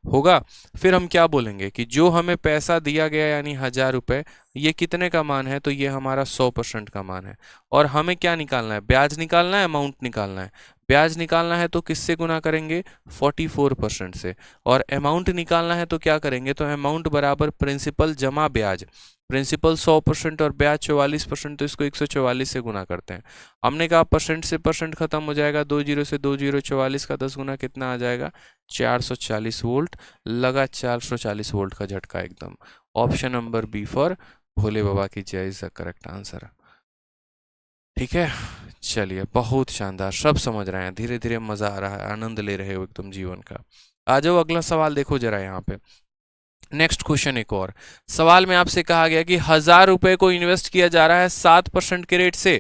होगा। फिर हम क्या बोलेंगे कि जो हमें पैसा दिया गया यानी 1000 रुपये, ये कितने का मान है, तो ये हमारा 100% का मान है। और हमें क्या निकालना है, ब्याज निकालना है, अमाउंट निकालना है। ब्याज निकालना है तो किससे गुना करेंगे, 44% से। और अमाउंट निकालना है तो क्या करेंगे, तो अमाउंट बराबर प्रिंसिपल जमा ब्याज। प्रिंसिपल 100% और ब्याज 44%, तो इसको 144 से गुना करते हैं। हमने कहा परसेंट से परसेंट खत्म हो जाएगा, 2 जीरो से 2 जीरो, 44 का 10 गुना कितना आ जाएगा, 440 वोल्ट। लगा 440 वोल्ट का झटका एकदम। ऑप्शन नंबर बी फॉर भोले बाबा की जय इज द करेक्ट आंसर। ठीक है, चलिए बहुत शानदार, सब समझ रहे हैं, धीरे धीरे मजा आ रहा है, आनंद ले रहे हो एकदम जीवन का। आ जाओ अगला सवाल देखो जरा यहाँ पे। नेक्स्ट क्वेश्चन एक और सवाल में आपसे कहा गया कि 1000 रुपए को इन्वेस्ट किया जा रहा है 7% के रेट से।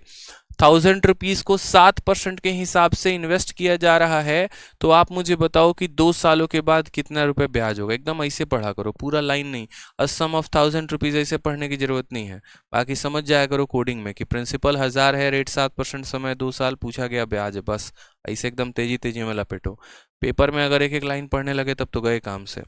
1000 रुपीज को 7% के हिसाब से इन्वेस्ट किया जा रहा है, तो आप मुझे बताओ कि 2 सालों के बाद कितना रुपए ब्याज होगा। एकदम ऐसे पढ़ा करो, पूरा लाइन नहीं। अ सम ऑफ 1000 रुपीज ऐसे पढ़ने की जरूरत नहीं है, बाकी समझ जाया करो कोडिंग में कि प्रिंसिपल 1000 है, रेट 7%, समय 2 साल, पूछा गया ब्याज, बस ऐसे एकदम तेजी तेजी में लपेटो। पेपर में अगर एक एक लाइन पढ़ने लगे तब तो गए काम से।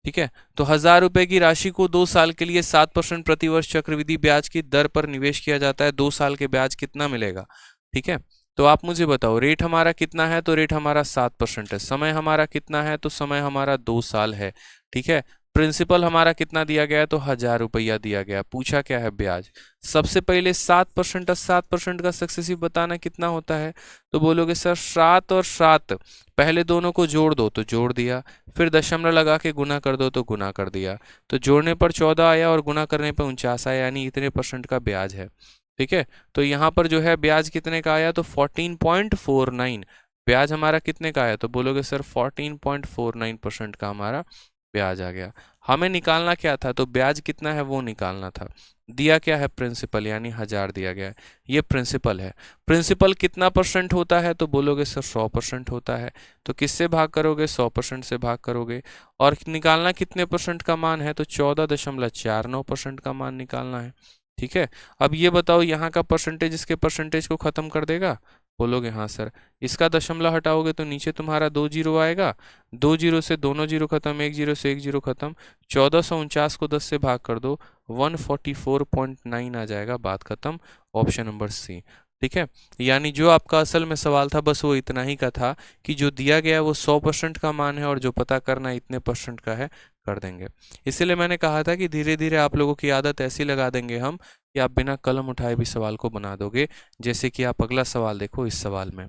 ठीक है, तो 1000 रुपए की राशि को 2 साल के लिए 7% प्रतिवर्ष चक्रवृद्धि ब्याज की दर पर निवेश किया जाता है। 2 साल के ब्याज कितना मिलेगा। ठीक है, तो आप मुझे बताओ रेट हमारा कितना है, तो रेट हमारा 7% है। समय हमारा कितना है, तो समय हमारा 2 साल है। ठीक है, प्रिंसिपल हमारा कितना दिया गया है, तो 1000 रुपया दिया गया। पूछा क्या है, ब्याज। सबसे पहले 7% और 7% का सक्सेसिव बताना कितना होता है, तो बोलोगे सर 7 और 7, पहले दोनों को जोड़ दो तो जोड़ दिया, फिर दशमलव लगा के गुना कर दो तो गुना कर दिया, तो जोड़ने पर 14 आया और गुना करने पर 49 आया, यानी इतने % का ब्याज है। ठीक है, तो यहाँ पर जो है ब्याज कितने का आया, तो 14.49। ब्याज हमारा कितने का आया, तो बोलोगे सर 14.49% का हमारा ब्याज आ गया। हमें निकालना क्या था, तो ब्याज कितना है वो निकालना था। दिया क्या है, प्रिंसिपल यानी 1000 दिया गया है, ये प्रिंसिपल है। प्रिंसिपल कितना % होता है, तो बोलोगे सर 100% होता है। तो किससे भाग करोगे, 100% से भाग करोगे। और निकालना कितने % का मान है, तो 14.49% का मान निकालना है। ठीक है, अब ये बताओ यहाँ का परसेंटेज इसके परसेंटेज को खत्म कर देगा, बोलोगे हाँ सर। इसका दशमलव हटाओगे तो नीचे तुम्हारा 2 जीरो आएगा, 2 जीरो से दोनों जीरो खत्म, 1 जीरो से 1 जीरो खत्म, 1449 को 10 से भाग कर दो, 144.9 आ जाएगा, बात खत्म। Option number C. ठीक है, यानी जो आपका असल में सवाल था बस वो इतना ही का था कि जो दिया गया है वो 100% का मान है और जो पता करना इतने % का है, कर देंगे। इसीलिए मैंने कहा था कि धीरे धीरे आप लोगों की आदत ऐसी लगा देंगे हम कि आप बिना कलम उठाए भी सवाल को बना दोगे। जैसे कि आप अगला सवाल देखो इस सवाल में।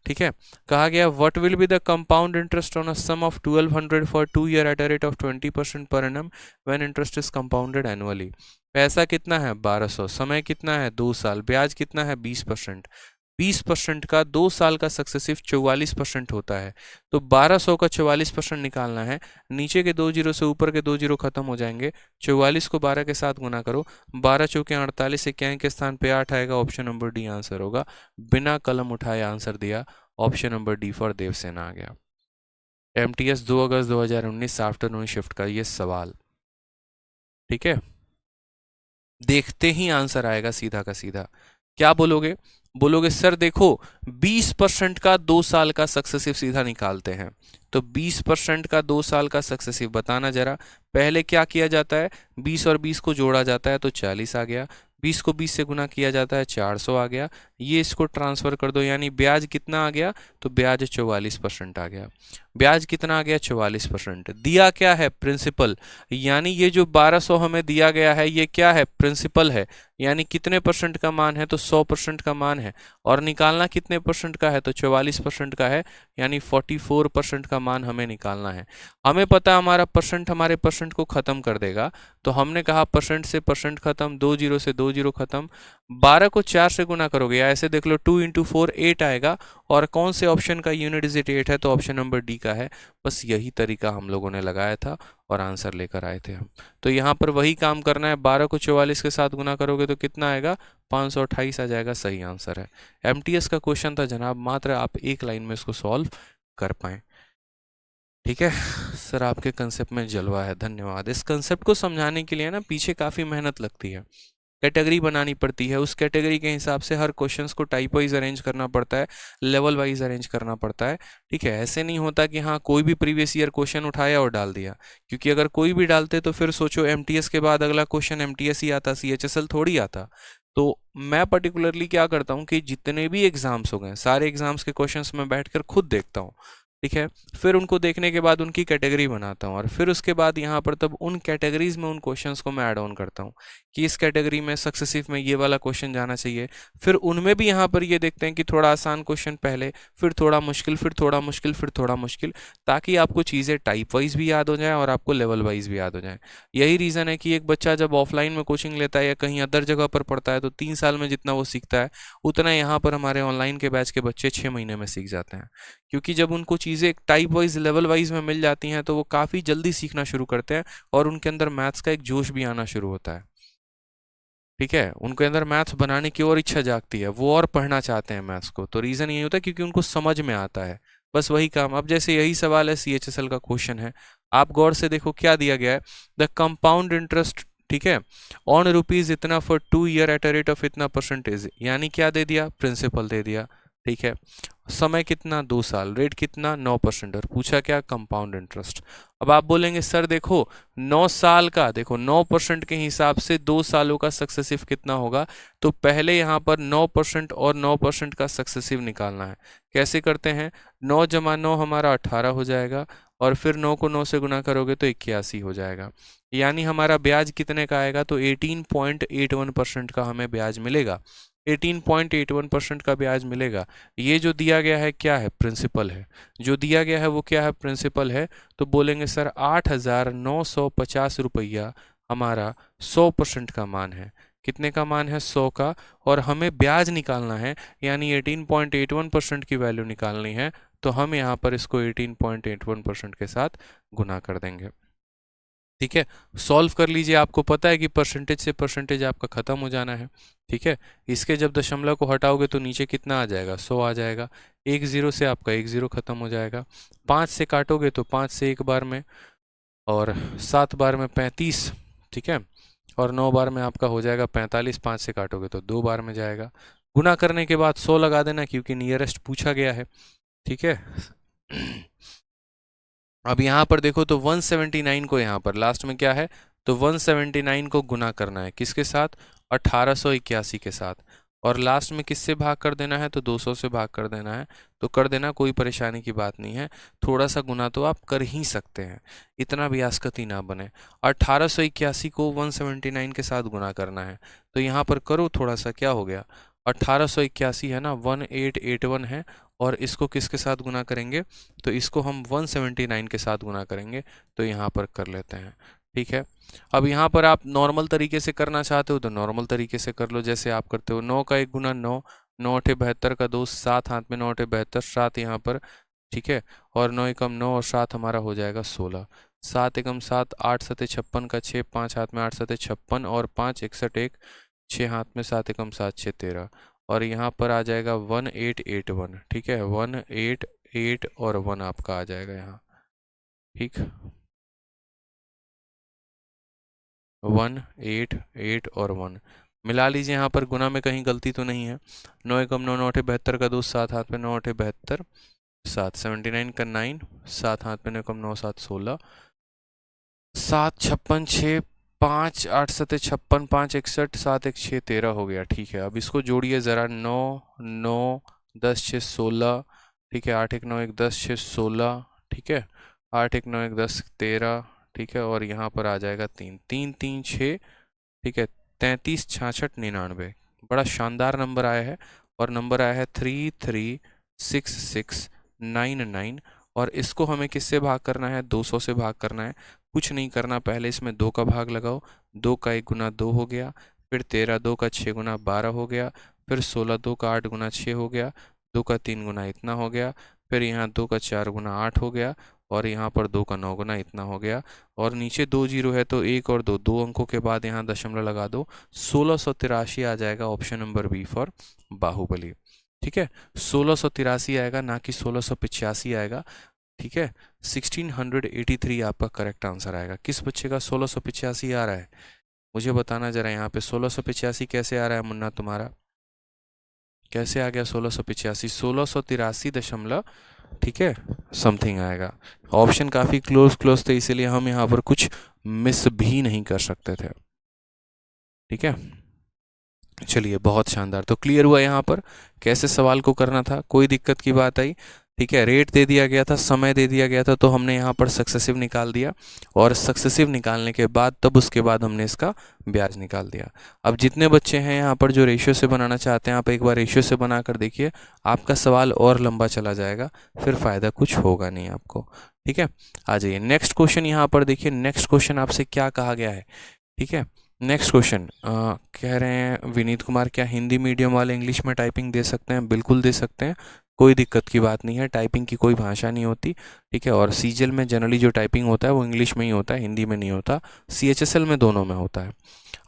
ठीक है, कहा गया what will be the compound interest on a sum of 1200 for 2 year at a rate of 20% per annum when interest is compounded annually. पैसा कितना है, 1200, समय कितना है, 2 साल, ब्याज कितना है, 20%। 20% का 2 साल का सक्सेसिव 44% होता है, तो 1200 का 44% निकालना है। नीचे के 2 जीरो से ऊपर के 2 जीरो खत्म हो जाएंगे, 44 को 12 के साथ गुना करो, 12 चौके 48, इक्यावन के स्थान पे 8 आएगा, ऑप्शन नंबर डी आंसर होगा। बिना कलम उठाए आंसर दिया, option number D for Devsena आ गया। MTS 2 अगस्त 2019 आफ्टरनून शिफ्ट का ये सवाल। ठीक है, देखते ही आंसर आएगा सीधा का सीधा। क्या बोलोगे, बोलोगे सर देखो 20% का 2 साल का सक्सेसिव सीधा निकालते हैं, तो 20% का 2 साल का सक्सेसिव बताना जरा। पहले क्या किया जाता है, 20 और 20 को जोड़ा जाता है तो 40 आ गया, 20 को 20 से गुना किया जाता है 400 आ गया, ये इसको ट्रांसफर कर दो, यानी ब्याज कितना आ गया, तो ब्याज 44% आ गया। ब्याज कितना आ गया, 44%। दिया क्या है, प्रिंसिपल, यानी ये जो 1200 हमें दिया गया है ये क्या है, प्रिंसिपल है, यानी कितने % का मान है, तो 100% का मान है। और निकालना कितने % का है, तो 44% का है, यानी 44% का मान हमें निकालना है। हमें पता है हमारा % हमारे % को खत्म कर देगा, तो हमने कहा % से % खत्म, 2 जीरो से 2 2 जीरो खत्म। 12 को 4 से गुना करोगे या ऐसे देख लो 2 इंटू 4 8 आएगा। और कौन से ऑप्शन का यूनिट डिजिट 8 है, तो ऑप्शन नंबर डी का है। बस यही तरीका हम लोगों ने लगाया था और आंसर लेकर आए थे हम। तो यहाँ पर वही काम करना है, 12 को 44 के साथ गुना करोगे तो कितना आएगा, 528 आ जाएगा, सही आंसर है। एमटीएस का क्वेश्चन था जनाब, मात्र आप एक लाइन में इसको सॉल्व कर पाए। ठीक है सर, आपके कंसेप्ट में जलवा है, धन्यवाद। इस कंसेप्ट को समझाने के लिए ना पीछे काफ़ी मेहनत लगती है, कैटेगरी बनानी पड़ती है, उस कैटेगरी के हिसाब से हर क्वेश्चंस को टाइप वाइज अरेंज करना पड़ता है, लेवल वाइज अरेंज करना पड़ता है। ठीक है, ऐसे नहीं होता कि हाँ कोई भी प्रीवियस ईयर क्वेश्चन उठाया और डाल दिया, क्योंकि अगर कोई भी डालते तो फिर सोचो एमटीएस के बाद अगला क्वेश्चन एमटीएस ही आता, सीएचएसएल थोड़ी आता। तो मैं पर्टिकुलरली क्या करता हूँ कि जितने भी एग्जाम्स हो गए सारे एग्जाम्स के क्वेश्चंस मैं बैठकर खुद देखता हूँ। ठीक है, फिर उनको देखने के बाद उनकी कैटेगरी बनाता हूँ और फिर उसके बाद यहाँ पर तब उन कैटेगरीज में उन क्वेश्चंस को मैं ऐड ऑन करता हूँ कि इस कैटेगरी में सक्सेसिव में ये वाला क्वेश्चन जाना चाहिए। फिर उनमें भी यहाँ पर ये देखते हैं कि थोड़ा आसान क्वेश्चन पहले, फिर थोड़ा मुश्किल, फिर थोड़ा मुश्किल, फिर थोड़ा मुश्किल, ताकि आपको चीज़ें टाइप वाइज भी याद हो जाए और आपको लेवल वाइज भी याद हो जाए। यही रीज़न है कि एक बच्चा जब ऑफलाइन में कोचिंग लेता है या कहीं अदर जगह पर पढ़ता है तो 3 साल में जितना वो सीखता है उतना यहाँ पर हमारे ऑनलाइन के बैच के बच्चे 6 महीने में सीख जाते हैं, क्योंकि जब उनको चीज़ें टाइप वाइज लेवल वाइज में मिल जाती हैं तो वो काफ़ी जल्दी सीखना शुरू करते हैं और उनके अंदर मैथ्स का एक जोश भी आना शुरू होता है। ठीक है, उनके अंदर मैथ्स बनाने की और इच्छा जागती है, वो और पढ़ना चाहते हैं मैथ्स को। तो रीज़न यही होता है क्योंकि उनको समझ में आता है, बस वही काम। अब जैसे यही सवाल है, सीएचएसएल का क्वेश्चन है, आप गौर से देखो क्या दिया गया है, द कंपाउंड इंटरेस्ट, ठीक है, ऑन रुपीज इतना for 2 year at a rate of इतना परसेंटेज, यानी क्या दे दिया, प्रिंसिपल दे दिया। ठीक है, समय कितना, 2 साल, रेट कितना, 9%, और पूछा क्या, कंपाउंड इंटरेस्ट। अब आप बोलेंगे सर देखो 9 साल का, देखो 9% के हिसाब से 2 सालों का सक्सेसिव कितना होगा, तो पहले यहाँ पर 9% और 9% का सक्सेसिव निकालना है। कैसे करते हैं, 9 जमा 9 हमारा 18 हो जाएगा और फिर 9 को 9 से गुना करोगे तो 81 हो जाएगा, यानी हमारा ब्याज कितने का आएगा, तो 18.81% का हमें ब्याज मिलेगा। 18.81% का ब्याज मिलेगा। ये जो दिया गया है क्या है, प्रिंसिपल है, जो दिया गया है वो क्या है, प्रिंसिपल है। तो बोलेंगे सर 8,950 रुपया हमारा 100% का मान है। कितने का मान है, 100 का, और हमें ब्याज निकालना है, यानी 18.81% की वैल्यू निकालनी है। तो हम यहाँ पर इसको 18.81% के साथ गुना कर देंगे। ठीक है, सॉल्व कर लीजिए, आपको पता है कि परसेंटेज से परसेंटेज आपका खत्म हो जाना है। ठीक है, इसके जब दशमलव को हटाओगे तो नीचे कितना आ जाएगा, 100 आ जाएगा। 1 0 से आपका 1 0 खत्म हो जाएगा। 5 से काटोगे तो 5 से 1 बार में, और 7 बार में 35, ठीक है, और 9 बार में आपका हो जाएगा 45। 5 से काटोगे तो 2 बार में जाएगा। गुना करने के बाद 100 लगा देना क्योंकि नियरेस्ट पूछा गया है। ठीक है अब यहाँ पर देखो तो 179 को यहाँ पर लास्ट में क्या है, तो 179 को गुना करना है किसके साथ, 1881 के साथ, और लास्ट में किससे भाग कर देना है, तो 200 से भाग कर देना है। तो कर देना, कोई परेशानी की बात नहीं है, थोड़ा सा गुना तो आप कर ही सकते हैं, इतना भी आसकती ना बने। 1881 को 179 के साथ गुना करना है, तो यहाँ पर करो थोड़ा सा, क्या हो गया, 1881 है ना, 1881 है, और इसको किसके साथ गुना करेंगे, तो इसको हम 179 के साथ गुना करेंगे। तो यहाँ पर कर लेते हैं। ठीक है, अब यहाँ पर आप नॉर्मल तरीके से करना चाहते हो तो नॉर्मल तरीके से कर लो, जैसे आप करते हो 9 का 1 गुना 9, 9 अठे 72 का 2, 7 हाथ में 9 अठे 72, 7 यहाँ पर, ठीक है, और 9 एकम 9 और 7 हमारा हो जाएगा 16, 7 एकम 7, 8 सते 56 का 6, 5 हाथ में 8 सते 56 और 5 61 1, 6 हाथ में 7 एकम 7 6 13, और यहाँ पर आ जाएगा 1881। ठीक है, 188 और 1 आपका आ जाएगा यहाँ। ठीक, 188 और 1 मिला लीजिए, यहाँ पर गुना में कहीं गलती तो नहीं है। 9 एकम 9, 9 अठे 72 का 2, 7 हाथ में 9 अठे 72, 7 79 का 9, 7 हाथ में 9 एकम 9 7 16, 7 56 6, 5 8 सते 56, 5 61, 7 1 6 13 हो गया। ठीक है, अब इसको जोड़िए ज़रा, 9 9 10 6 16, ठीक है, 8 1 9 1 10 6 16, ठीक है, 8 1 9 1 10 13, ठीक है, और यहाँ पर आ जाएगा 3 3 3 6, ठीक है, 33 66 99, बड़ा शानदार नंबर आया है, और नंबर आया है 336699, और इसको हमें किससे भाग करना है, 200 से भाग करना है। कुछ नहीं करना, पहले इसमें 2 का भाग लगाओ, 2 का 1 गुना 2 हो गया, फिर 13 2 का 6 गुना 12 हो गया, फिर 16 2 का 8 गुना 6 हो गया, 2 का 3 गुना इतना हो गया, फिर यहाँ 2 का 4 गुना 8 हो गया, और यहाँ पर 2 का 9 गुना इतना हो गया, और नीचे 2 जीरो है तो 1 और 2 दो अंकों के बाद यहाँ दशमलव लगा दो, 1683 आ जाएगा। Option number B for Baahubali. ठीक है, 1683 आएगा, ना कि 1685 आएगा। ठीक है, 1683 आपका करेक्ट आंसर आएगा। किस बच्चे का 1685 आ रहा है, मुझे बताना जरा। यहाँ पे 1685 कैसे आ रहा है मुन्ना तुम्हारा, कैसे आ गया 1685? 1683 ठीक है समथिंग आएगा। ऑप्शन काफ़ी क्लोज थे, इसीलिए हम यहाँ पर कुछ मिस भी नहीं कर सकते थे। ठीक है, चलिए बहुत शानदार। तो क्लियर हुआ यहाँ पर कैसे सवाल को करना था, कोई दिक्कत की बात आई? ठीक है, रेट दे दिया गया था, समय दे दिया गया था, तो हमने यहाँ पर सक्सेसिव निकाल दिया, और सक्सेसिव निकालने के बाद तब उसके बाद हमने इसका ब्याज निकाल दिया। अब जितने बच्चे हैं यहाँ पर जो रेशियो से बनाना चाहते हैं, आप एक बार रेशियो से बना कर देखिए, आपका सवाल और लंबा चला जाएगा, फिर फ़ायदा कुछ होगा नहीं आपको। ठीक है, आ जाइए नेक्स्ट क्वेश्चन। यहाँ पर देखिए नेक्स्ट क्वेश्चन आपसे क्या कहा गया है। ठीक है, नेक्स्ट क्वेश्चन कह रहे हैं विनीत कुमार, क्या हिंदी मीडियम वाले इंग्लिश में टाइपिंग दे सकते हैं? बिल्कुल दे सकते हैं, कोई दिक्कत की बात नहीं है, टाइपिंग की कोई भाषा नहीं होती। ठीक है, और सीजीएल में जनरली जो टाइपिंग होता है वो इंग्लिश में ही होता है, हिंदी में नहीं होता, सीएचएसएल में दोनों में होता है।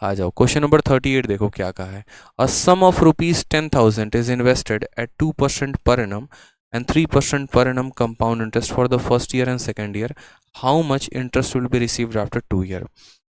आ जाओ क्वेश्चन नंबर 38, देखो क्या कहा है। A sum of ₹10,000 is invested at 2% per annum and 3% per annum compound interest for the first year and second year. How much interest will be received after 2 year?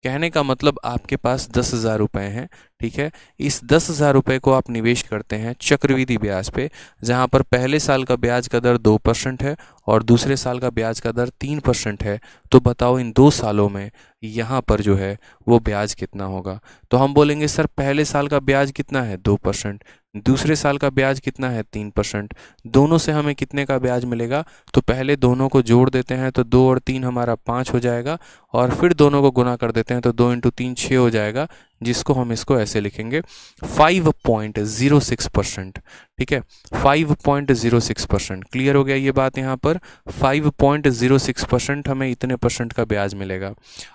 कहने का मतलब आपके पास 10,000 रुपये हैं। ठीक है, इस 10,000 रुपये को आप निवेश करते हैं चक्रवृद्धि ब्याज पे, जहां पर पहले साल का ब्याज का दर 2% है और दूसरे साल का ब्याज का दर 3% है। तो बताओ इन 2 सालों में यहाँ पर जो है वो ब्याज कितना होगा? तो हम बोलेंगे सर पहले साल का ब्याज कितना है 2%, दूसरे साल का ब्याज कितना है 3%, दोनों से हमें कितने का ब्याज मिलेगा? तो पहले दोनों को जोड़ देते हैं, तो 2 और 3 हमारा 5 हो जाएगा, और फिर दोनों को गुना कर देते हैं तो 2 × 3 6 हो जाएगा, जिसको हम इसको ऐसे लिखेंगे 5.06%। ठीक है, 5.06%। क्लियर हो गया ये बात? यहाँ पर 5.06% हमें इतने परसेंट का ब्याज मिलेगा।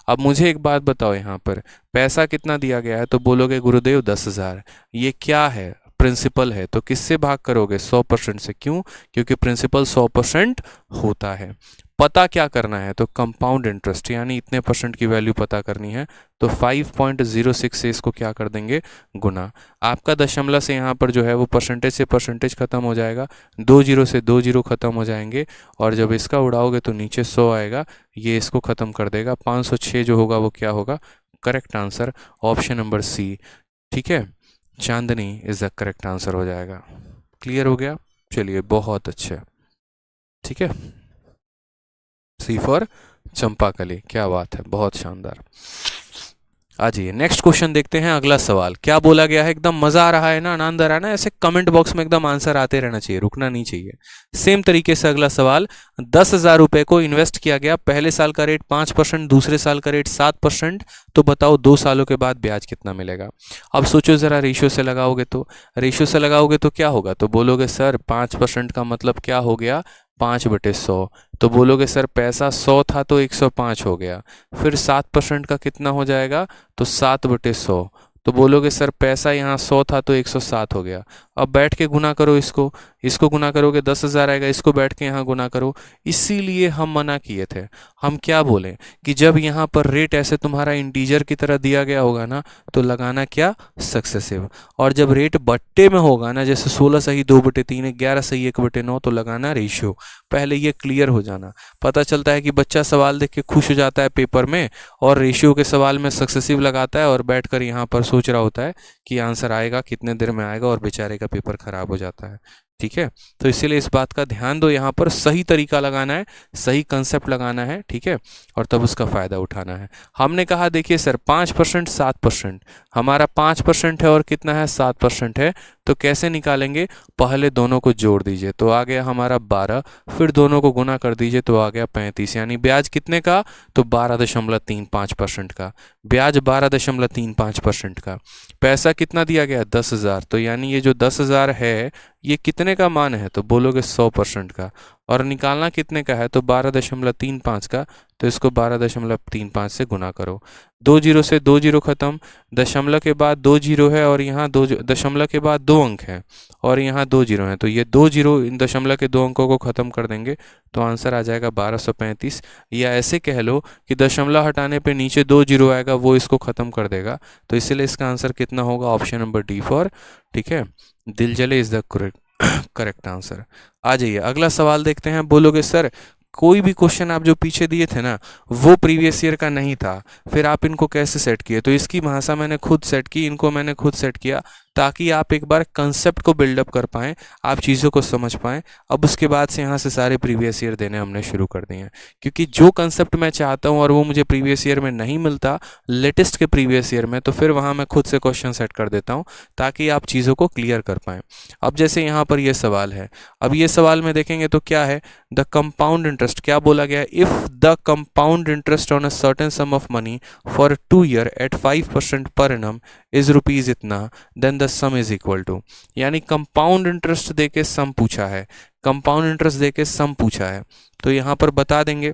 अब मुझे एक बात बताओ, यहाँ पर पैसा कितना दिया गया है? तो बोलोगे गुरुदेव 10,000। ये क्या है? प्रिंसिपल है, तो किससे भाग करोगे? 100% से। क्यों? क्योंकि प्रिंसिपल 100% होता है। पता क्या करना है? तो कंपाउंड इंटरेस्ट, यानी इतने परसेंट की वैल्यू पता करनी है, तो 5.06 से इसको क्या कर देंगे? गुना। आपका दशमलव से यहाँ पर जो है वो परसेंटेज से परसेंटेज खत्म हो जाएगा, 2 जीरो से 2 जीरो खत्म हो जाएंगे, और जब इसका उड़ाओगे तो नीचे 100 आएगा, ये इसको खत्म कर देगा। 506 जो होगा वो क्या होगा? Correct answer option number C. ठीक है, Chandni is the correct answer हो जाएगा। क्लियर हो गया? चलिए बहुत अच्छे। ठीक है, सी फॉर चंपाकली, क्या बात है, बहुत शानदार। आ जाइए नेक्स्ट क्वेश्चन देखते हैं। अगला सवाल क्या बोला गया है? एकदम मजा आ रहा है ना, आनंद आ रहा है ना? ऐसे कमेंट बॉक्स में एकदम आंसर आते रहना चाहिए, रुकना नहीं चाहिए। सेम तरीके से अगला सवाल, 10,000 रुपए को इन्वेस्ट किया गया, पहले साल का रेट 5%, दूसरे साल का रेट 7%, तो बताओ 2 सालों के बाद ब्याज कितना मिलेगा? अब सोचो जरा, रेशियो से लगाओगे तो क्या होगा? तो बोलोगे सर 5% का मतलब क्या हो गया? 5/100। तो बोलोगे सर पैसा 100 था तो 105 हो गया, फिर 7% का कितना हो जाएगा? तो 7/100। तो बोलोगे सर पैसा यहाँ 100 था तो 107 हो गया। अब बैठ के गुना करो, इसको गुना करोगे 10,000 आएगा, इसको बैठ के यहाँ गुना करो। इसीलिए हम मना किए थे। हम क्या बोले कि जब यहाँ पर रेट ऐसे तुम्हारा इंटीजर की तरह दिया गया होगा ना, तो लगाना क्या? सक्सेसिव। और जब रेट बट्टे में होगा ना, जैसे 16 सही 2/3, 11 सही 1/9, तो लगाना रेशियो। पहले ये क्लियर हो जाना। पता चलता है कि बच्चा सवाल देख के खुश हो जाता है पेपर में, और रेशियो के सवाल में सक्सेसिव लगाता है, और बैठकर यहाँ पर सोच रहा होता है कि आंसर आएगा, कितने देर में आएगा, और बेचारे का पेपर खराब हो जाता है। ठीक है, तो इसीलिए इस बात का ध्यान दो, यहाँ पर सही तरीका लगाना है, सही कंसेप्ट लगाना है। ठीक है, और तब उसका फ़ायदा उठाना है। हमने कहा देखिए सर 5% 7%, हमारा 5% है और कितना है? 7% है, तो कैसे निकालेंगे? पहले दोनों को जोड़ दीजिए, तो आ गया हमारा 12, फिर दोनों को गुना कर दीजिए तो आ गया 35, यानी ब्याज कितने का? तो 12.35% का ब्याज, 12.35% का। पैसा कितना दिया गया? 10,000। तो यानी ये जो 10,000 है ये कितने का मान है? तो बोलोगे 100% का। और निकालना कितने का है, तो 12.35 का, तो इसको 12.35 से गुना करो। 2 जीरो से 2 जीरो खत्म, दशमलव के बाद 2 जीरो है और यहाँ दशमलव के बाद 2 अंक हैं और यहाँ 2 जीरो हैं, तो ये 2 जीरो इन दशमलव के 2 अंकों को खत्म कर देंगे तो आंसर आ जाएगा 1235। या ऐसे कह लो कि दशमलव हटाने पे नीचे 2 जीरो आएगा, वो इसको खत्म कर देगा, तो इसीलिए इसका आंसर कितना होगा, ऑप्शन नंबर डी फॉर, ठीक है, दिल जले इज द करेक्ट आंसर। आ जाइए अगला सवाल देखते हैं। बोलोगे सर कोई भी क्वेश्चन आप जो पीछे दिए थे ना वो प्रीवियस ईयर का नहीं था, फिर आप इनको कैसे सेट किए, तो इसकी भाषा मैंने खुद सेट की, इनको मैंने खुद सेट किया ताकि आप एक बार कंसेप्ट को बिल्डअप कर पाएँ, आप चीज़ों को समझ पाएँ। अब उसके बाद से यहाँ से सारे प्रीवियस ईयर देने हमने शुरू कर दिए हैं, क्योंकि जो कंसेप्ट मैं चाहता हूँ और वो मुझे प्रीवियस ईयर में नहीं मिलता लेटेस्ट के प्रीवियस ईयर में, तो फिर वहाँ मैं खुद से क्वेश्चन सेट कर देता हूँ ताकि आप चीज़ों को क्लियर कर पाएँ। अब जैसे यहाँ पर ये सवाल है, अब ये सवाल में देखेंगे तो क्या है, द कंपाउंड इंटरेस्ट, क्या बोला गया है, if the compound interest on a certain sum of money for 2 year at 5% per annum is rupees इतना, then the sum is equal to, यानी कंपाउंड इंटरेस्ट देके सम पूछा है, कंपाउंड इंटरेस्ट देके सम पूछा है, तो यहाँ पर बता देंगे,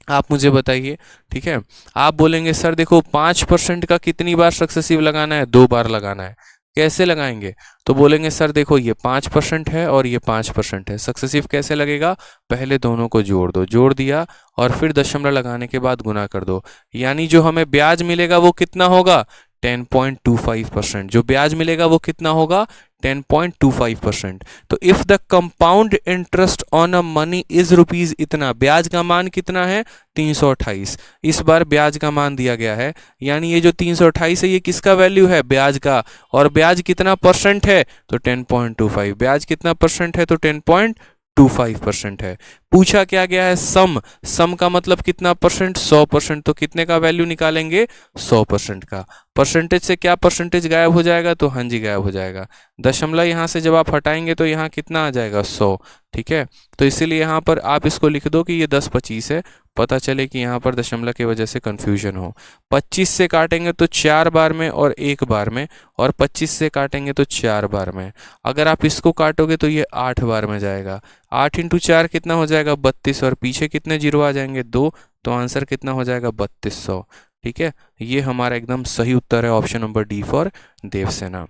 आप मुझे बताइए, ठीक है। आप बोलेंगे सर देखो 5% का कितनी बार सक्सेसिव लगाना है, 2 बार लगाना है, कैसे लगाएंगे, तो बोलेंगे सर देखो ये 5% है और ये 5% है, सक्सेसिव कैसे लगेगा, पहले दोनों को जोड़ दो, जोड़ दिया और फिर दशमलव लगाने के बाद गुना कर दो, यानी जो हमें ब्याज मिलेगा वो कितना होगा, 10.25%, जो ब्याज मिलेगा वो कितना होगा, 10.25%। तो if the compound interest on a money is rupees इतना, ब्याज का मान कितना है, 328, इस बार ब्याज का मान दिया गया है, यानी ये जो 328 है ये किसका वैल्यू है, ब्याज का, और ब्याज कितना परसेंट है, तो 10.25, ब्याज कितना परसेंट है, तो 10.25% है। पूछा क्या गया है, सम, सम का मतलब कितना परसेंट, 100%, तो कितने का वैल्यू निकालेंगे, 100% का, परसेंटेज से क्या परसेंटेज गायब हो जाएगा, तो हाँ जी गायब हो जाएगा, दशमलव यहाँ से जब आप हटाएंगे तो यहाँ कितना आ जाएगा, 100, ठीक है। तो इसीलिए यहाँ पर आप इसको लिख दो कि ये 10-25 है, पता चले कि यहाँ पर दशमलव की वजह से कंफ्यूजन हो। 25 से काटेंगे तो 4 बार में और 1 बार में, और 25 से काटेंगे तो 4 बार में, अगर आप इसको काटोगे तो ये 8 बार में जाएगा, 8 × 4 कितना हो जाएगा, 32, और पीछे कितने जीरो आ जाएंगे, 2, तो आंसर कितना हो जाएगा, 3200, ठीक है। ये हमारा एकदम सही उत्तर है, option number D for Devasena.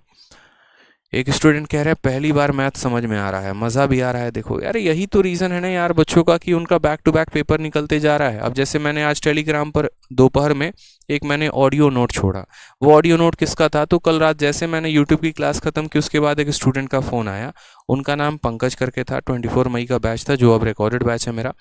एक स्टूडेंट कह रहे हैं पहली बार मैथ समझ में आ रहा है, मज़ा भी आ रहा है। देखो यार यही तो रीज़न है ना यार बच्चों का कि उनका बैक टू बैक पेपर निकलते जा रहा है। अब जैसे मैंने आज टेलीग्राम पर दोपहर में एक मैंने ऑडियो नोट छोड़ा, वो ऑडियो नोट किसका था, तो कल रात जैसे मैंने यूट्यूब की क्लास ख़त्म की उसके बाद एक स्टूडेंट का फ़ोन आया, उनका नाम पंकज करके था, 24 मई का बैच था जो अब रिकॉर्डेड बैच है मेरा।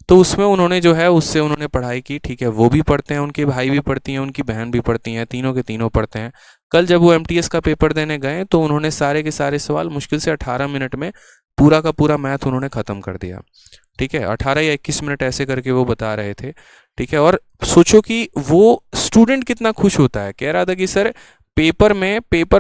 तो उसमें उन्होंने जो है उससे उन्होंने पढ़ाई की, ठीक है, वो भी पढ़ते हैं, उनके भाई भी पढ़ती हैं, उनकी बहन भी पढ़ती हैं, तीनों के तीनों पढ़ते हैं। कल जब वो एमटीएस का पेपर देने गए तो उन्होंने सारे के सारे सवाल मुश्किल से 18 मिनट में पूरा का पूरा मैथ उन्होंने ख़त्म कर दिया, ठीक है, 18 या 21 मिनट ऐसे करके वो बता रहे थे, ठीक है। और सोचो कि वो स्टूडेंट कितना खुश होता है, कह रहा था कि सर पेपर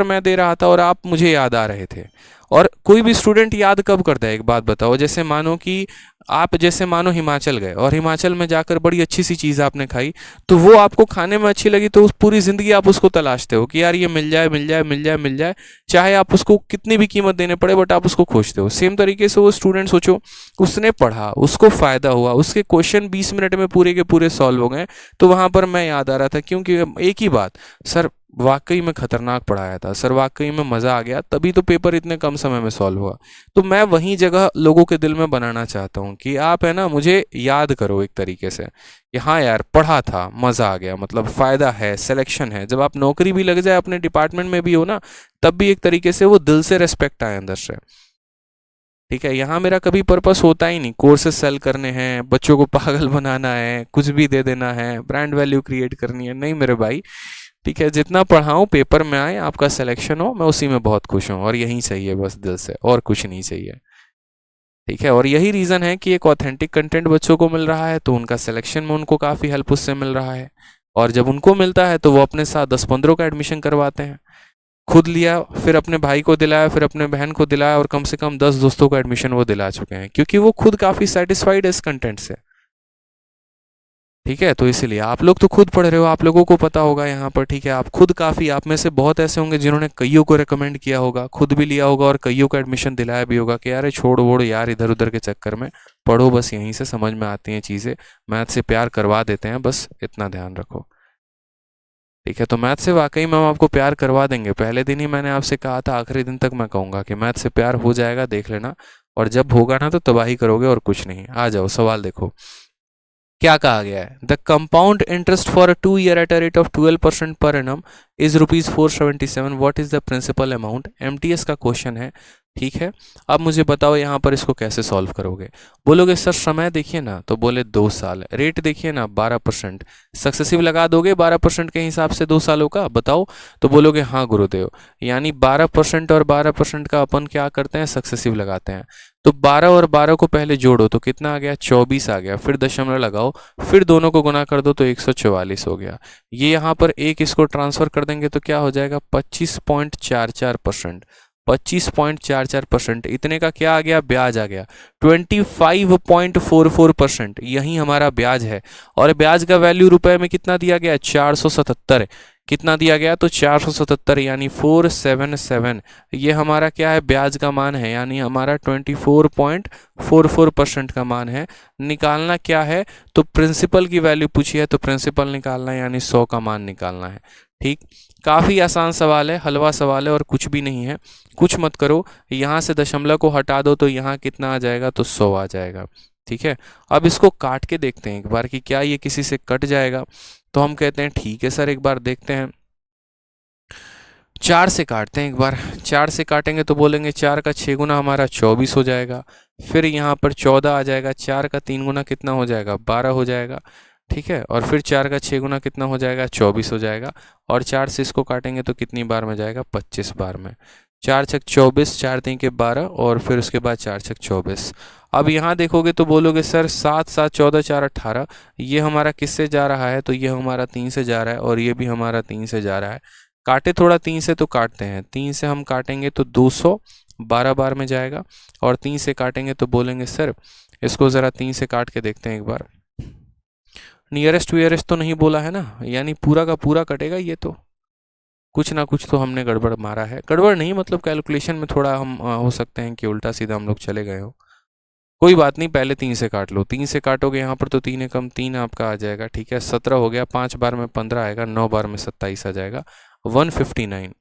मैं दे रहा था और आप मुझे याद आ रहे थे। और कोई भी स्टूडेंट याद कब करता है, एक बात बताओ, जैसे मानो कि आप जैसे मानो हिमाचल गए और हिमाचल में जाकर बड़ी अच्छी सी चीज़ आपने खाई, तो वो आपको खाने में अच्छी लगी तो उस पूरी ज़िंदगी आप उसको तलाशते हो कि यार ये मिल जाए मिल जाए मिल जाए मिल जाए, चाहे आप उसको कितनी भी कीमत देने पड़े, बट आप उसको खोजते हो। सेम तरीके से वो स्टूडेंट सोचो, उसने पढ़ा, उसको फ़ायदा हुआ, उसके क्वेश्चन 20 मिनट में पूरे के पूरे सॉल्व हो गए, तो वहाँ पर मैं याद आ रहा था, क्योंकि एक ही बात, सर वाकई में खतरनाक पढ़ाया था, सर वाकई में मज़ा आ गया, तभी तो पेपर इतने कम समय में सॉल्व हुआ। तो मैं वही जगह लोगों के दिल में बनाना चाहता हूँ कि आप है ना मुझे याद करो एक तरीके से कि हाँ यार पढ़ा था, मज़ा आ गया, मतलब फ़ायदा है, सिलेक्शन है। जब आप नौकरी भी लग जाए, अपने डिपार्टमेंट में भी हो ना, तब भी एक तरीके से वो दिल से रिस्पेक्ट आए अंदर से, ठीक है। यहाँ मेरा कभी पर्पस होता ही नहीं कोर्सेज सेल करने हैं, बच्चों को पागल बनाना है, कुछ भी दे देना है, ब्रांड वैल्यू क्रिएट करनी है, नहीं मेरे भाई, ठीक है। जितना पढ़ाऊँ पेपर में आए, आपका सिलेक्शन हो, मैं उसी में बहुत खुश हूँ, और यही चाहिए बस दिल से, और कुछ नहीं चाहिए, ठीक है। और यही रीज़न है कि एक ऑथेंटिक कंटेंट बच्चों को मिल रहा है तो उनका सिलेक्शन में उनको काफ़ी हेल्प उससे मिल रहा है, और जब उनको मिलता है तो वो अपने साथ 10-15 का एडमिशन करवाते हैं। खुद लिया, फिर अपने भाई को दिलाया, फिर अपने बहन को दिलाया, और कम से कम 10 दोस्तों को एडमिशन वो दिला चुके हैं, क्योंकि वो खुद काफ़ी सेटिस्फाइड है इस कंटेंट से। ठीक है। तो इसीलिए आप लोग तो खुद पढ़ रहे हो, आप लोगों को पता होगा यहाँ पर, ठीक है। आप खुद काफ़ी, आप में से बहुत ऐसे होंगे जिन्होंने कईयों को रेकमेंड किया होगा, खुद भी लिया होगा और कईयों का एडमिशन दिलाया भी होगा कि यार छोड़ वोड़ यार इधर उधर के चक्कर में, पढ़ो बस, यहीं से समझ में आती हैं चीज़ें, मैथ से प्यार करवा देते हैं, बस इतना ध्यान रखो। ठीक है। तो मैथ से वाकई में हम आपको प्यार करवा देंगे, पहले दिन ही मैंने आपसे कहा था, आखिरी दिन तक मैं कहूँगा कि मैथ से प्यार हो जाएगा, देख लेना, और जब होगा ना तो तबाही करोगे और कुछ नहीं। आ जाओ सवाल देखो क्या कहा गया है। The compound interest for a 2 year at a rate of 12% per annum is ₹477। What is the principal amount. MTS का क्वेश्चन है, ठीक है। अब मुझे बताओ यहाँ पर इसको कैसे सॉल्व करोगे। बोलोगे सर समय देखिए ना, तो बोले 2 साल, रेट देखिए ना 12%, सक्सेसिव लगा दोगे 12% के हिसाब से 2 सालों का, बताओ। तो बोलोगे हाँ गुरुदेव, यानी 12% और 12% का अपन क्या करते हैं, सक्सेसिव लगाते हैं। तो 12 और 12 को पहले जोड़ो तो कितना आ गया, 24 आ गया, फिर दशमलव लगाओ, फिर दोनों को गुना कर दो तो 144 हो गया। ये यहाँ पर एक इसको ट्रांसफर कर देंगे तो क्या हो जाएगा, 25.44%। 25.44%, इतने का क्या आ गया, ब्याज आ गया 25.44%, यही हमारा ब्याज है। और ब्याज का वैल्यू रुपए में कितना दिया गया, 477। कितना दिया गया, तो 477 यानी 477, ये हमारा क्या है, ब्याज का मान है, यानी हमारा 24.44% का मान है। निकालना क्या है, तो प्रिंसिपल की वैल्यू पूछी है तो प्रिंसिपल निकालना है, यानी 100 का मान निकालना है। ठीक, काफ़ी आसान सवाल है, हलवा सवाल है और कुछ भी नहीं है। कुछ मत करो, यहाँ से दशमलव को हटा दो तो यहाँ कितना आ जाएगा, तो 100 आ जाएगा। ठीक है। अब इसको काट के देखते हैं एक बार कि क्या ये किसी से कट जाएगा। तो हम कहते हैं ठीक है सर, एक बार देखते हैं, 4 से काटते हैं एक बार। 4 से काटेंगे तो बोलेंगे 4 का 6 गुना हमारा 24 हो जाएगा, फिर यहाँ पर 14 आ जाएगा, 4 का 3 गुना कितना हो जाएगा, 12 हो जाएगा। ठीक है। और फिर 4 का 6 गुना कितना हो जाएगा, 24 हो जाएगा। और 4 से इसको काटेंगे तो कितनी बार में जाएगा, 25 बार में। 4 छक 24, 4 3 के 12, और फिर उसके बाद 4 छक 24। अब यहाँ देखोगे तो बोलोगे सर 7 7 14 4 18, ये हमारा किससे जा रहा है, तो ये हमारा 3 से जा रहा है, और ये भी हमारा 3 से जा रहा है। काटे थोड़ा 3 से तो काटते हैं, 3 से हम काटेंगे तो 212 बार में जाएगा, और 3 से काटेंगे तो बोलेंगे सर इसको ज़रा 3 से काट के देखते हैं एक बार। नियरेस्ट टू नियरेस्ट तो नहीं बोला है ना, यानी पूरा का पूरा कटेगा, ये तो कुछ ना कुछ तो हमने गड़बड़ मारा है। गड़बड़ नहीं मतलब कैलकुलेशन में थोड़ा हम हो सकते हैं कि उल्टा सीधा हम लोग चले गए हो। कोई बात नहीं, पहले 3 से काट लो, 3 से काटोगे यहाँ पर तो 3 एकम 3 आपका आ जाएगा। ठीक है, 17 हो गया, 5 बार में 15 आएगा, 9 बार में 27 आ जाएगा, 159।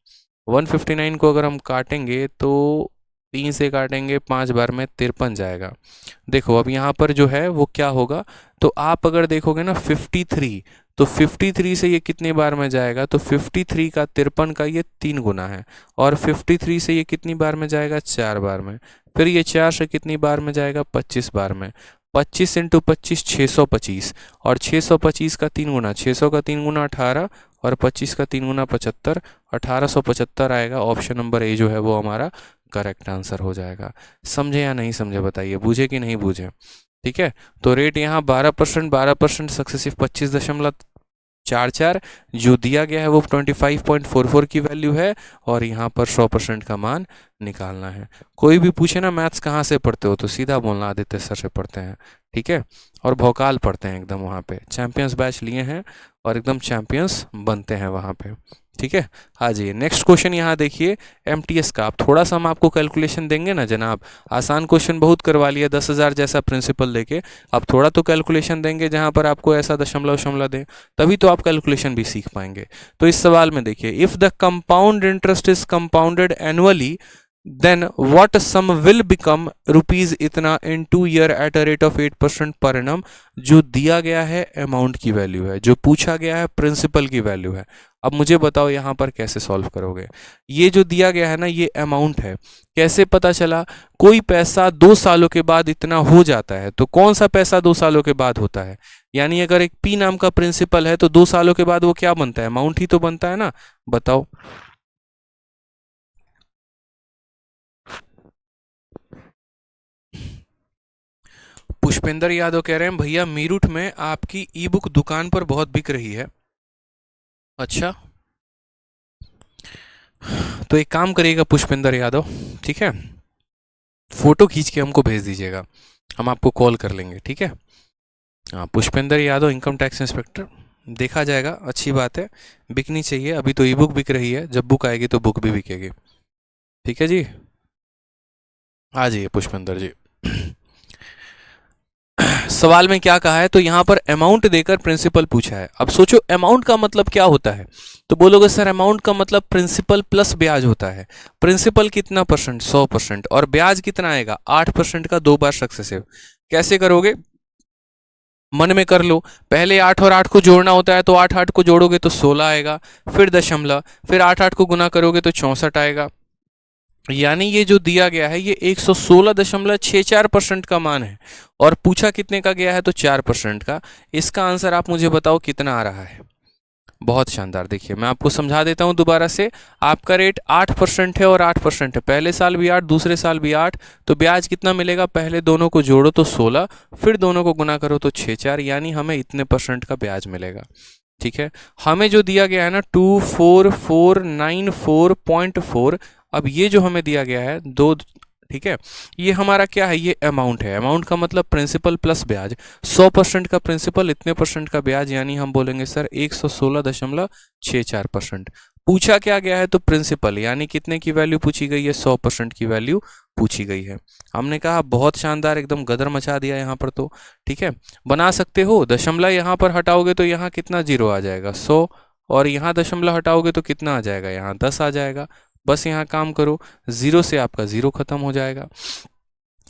159 को अगर हम काटेंगे तो 3 से काटेंगे 5 बार में 53 जाएगा। देखो अब यहाँ पर जो है वो क्या होगा, तो आप अगर देखोगे ना 53, तो 53 से ये कितनी बार में जाएगा, तो 53 का 53 का ये 3 गुना है, और 53 से ये कितनी बार में जाएगा, 4 बार में। फिर ये 4 से कितनी बार में जाएगा, 25 बार में। 25 इंटू 25 625, और 625 का 3 गुना, 600 का 3 गुना 18, और 25 का 3 गुना 75, 1875 आएगा। ऑप्शन नंबर ए जो है वो हमारा करेक्ट आंसर हो जाएगा। समझे या नहीं समझे बताइए, बूझे कि नहीं बूझे। ठीक है। तो रेट यहाँ 12%, 12% सक्सेसिव 25.44, जो दिया गया है वो 25.44 की वैल्यू है, और यहाँ पर 100% का मान निकालना है। कोई भी पूछे ना मैथ्स कहाँ से पढ़ते हो, तो सीधा बोलना आदित्य सर से पढ़ते हैं। ठीक है। और भौकाल पढ़ते हैं एकदम, वहाँ पे चैंपियंस बैच लिए हैं और एकदम चैंपियंस बनते हैं वहाँ पे। ठीक है। हाँ जी, नेक्स्ट क्वेश्चन यहाँ देखिए एमटीएस का। आप थोड़ा सा हम आपको कैलकुलेशन देंगे ना जनाब, आसान क्वेश्चन बहुत करवा लिया 10,000 जैसा प्रिंसिपल देके, अब थोड़ा तो कैलकुलेशन देंगे जहाँ पर आपको ऐसा दशमलव शमला दें, तभी तो आप कैलकुलेशन भी सीख पाएंगे। तो इस सवाल में देखिए, if the compound interest is compounded annually then what sum will become rupees इतना in 2 year at a rate of 8% per annum। जो दिया गया है अमाउंट की वैल्यू है, जो पूछा गया है प्रिंसिपल की वैल्यू है। अब मुझे बताओ यहाँ पर कैसे सॉल्व करोगे। ये जो दिया गया है ना ये अमाउंट है, कैसे पता चला, कोई पैसा 2 सालों के बाद इतना हो जाता है, तो कौन सा पैसा 2 सालों के बाद होता है, यानी अगर एक पी नाम का प्रिंसिपल है तो 2 सालों के बाद वो क्या बनता है, अमाउंट ही तो बनता है ना। बताओ। पुष्पेंद्र यादव कह रहे हैं भैया मीरठ में आपकी ई बुक दुकान पर बहुत बिक रही है। अच्छा, तो एक काम करिएगा पुष्पेंद्र यादव, ठीक है, फोटो खींच के हमको भेज दीजिएगा, हम आपको कॉल कर लेंगे। ठीक है। हाँ, Pushpendra Yadav income tax inspector, देखा जाएगा, अच्छी बात है, बिकनी चाहिए। अभी तो ई बुक बिक रही है, जब बुक आएगी तो बुक भी बिकेगी। ठीक है जी, आ जाइए पुष्पेंद्र जी। सवाल में क्या कहा है, तो यहां पर अमाउंट देकर प्रिंसिपल पूछा है। अब सोचो अमाउंट का मतलब क्या होता है, तो बोलोगे सर अमाउंट का मतलब प्रिंसिपल प्लस ब्याज होता है। प्रिंसिपल कितना परसेंट, 100%, और ब्याज कितना आएगा, 8% का 2 बार सक्सेसिव। कैसे करोगे, मन में कर लो, पहले 8 और 8 को जोड़ना होता है, तो 8 8 को जोड़ोगे तो 16 आएगा, फिर दशमलव, फिर 8 8 को गुना करोगे तो 64 आएगा। यानी ये जो दिया गया है ये 116.64% का मान है, और पूछा कितने का गया है, तो 4% का। इसका आंसर आप मुझे बताओ कितना आ रहा है। बहुत शानदार, देखिए मैं आपको समझा देता हूं दोबारा से। आपका रेट 8% है और 8% है, पहले साल भी 8, दूसरे साल भी 8, तो ब्याज कितना मिलेगा, पहले दोनों को जोड़ो तो 16, फिर दोनों को गुना करो तो 64, यानी हमें इतने परसेंट का ब्याज मिलेगा। ठीक है, हमें जो दिया गया है ना 24494.4, अब ये जो हमें दिया गया है दो, ठीक है, ये हमारा क्या है, ये अमाउंट है। अमाउंट का मतलब प्रिंसिपल प्लस ब्याज, 100% का प्रिंसिपल, इतने परसेंट का ब्याज, यानी हम बोलेंगे सर 116.64%। पूछा क्या गया है, तो प्रिंसिपल, यानी कितने की वैल्यू पूछी गई है, 100% की वैल्यू पूछी गई है। हमने कहा बहुत शानदार, एकदम गदर मचा दिया यहाँ पर तो। ठीक है, बना सकते हो, दशमलव यहाँ पर हटाओगे तो यहाँ कितना जीरो आ जाएगा, 100, और यहाँ दशमलव हटाओगे तो कितना आ जाएगा, यहाँ 10 आ जाएगा। बस यहाँ काम करो, जीरो से आपका जीरो खत्म हो जाएगा।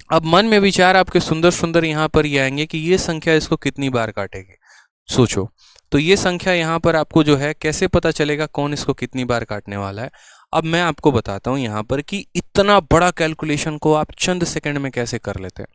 अब मन में विचार आपके सुंदर सुंदर यहाँ पर ये आएंगे कि ये संख्या इसको कितनी बार काटेगी। सोचो, तो ये संख्या यहाँ पर आपको जो है कैसे पता चलेगा कौन इसको कितनी बार काटने वाला है। अब मैं आपको बताता हूँ यहाँ पर कि इतना बड़ा कैलकुलेशन को आप चंद सेकंड में कैसे कर लेते हैं।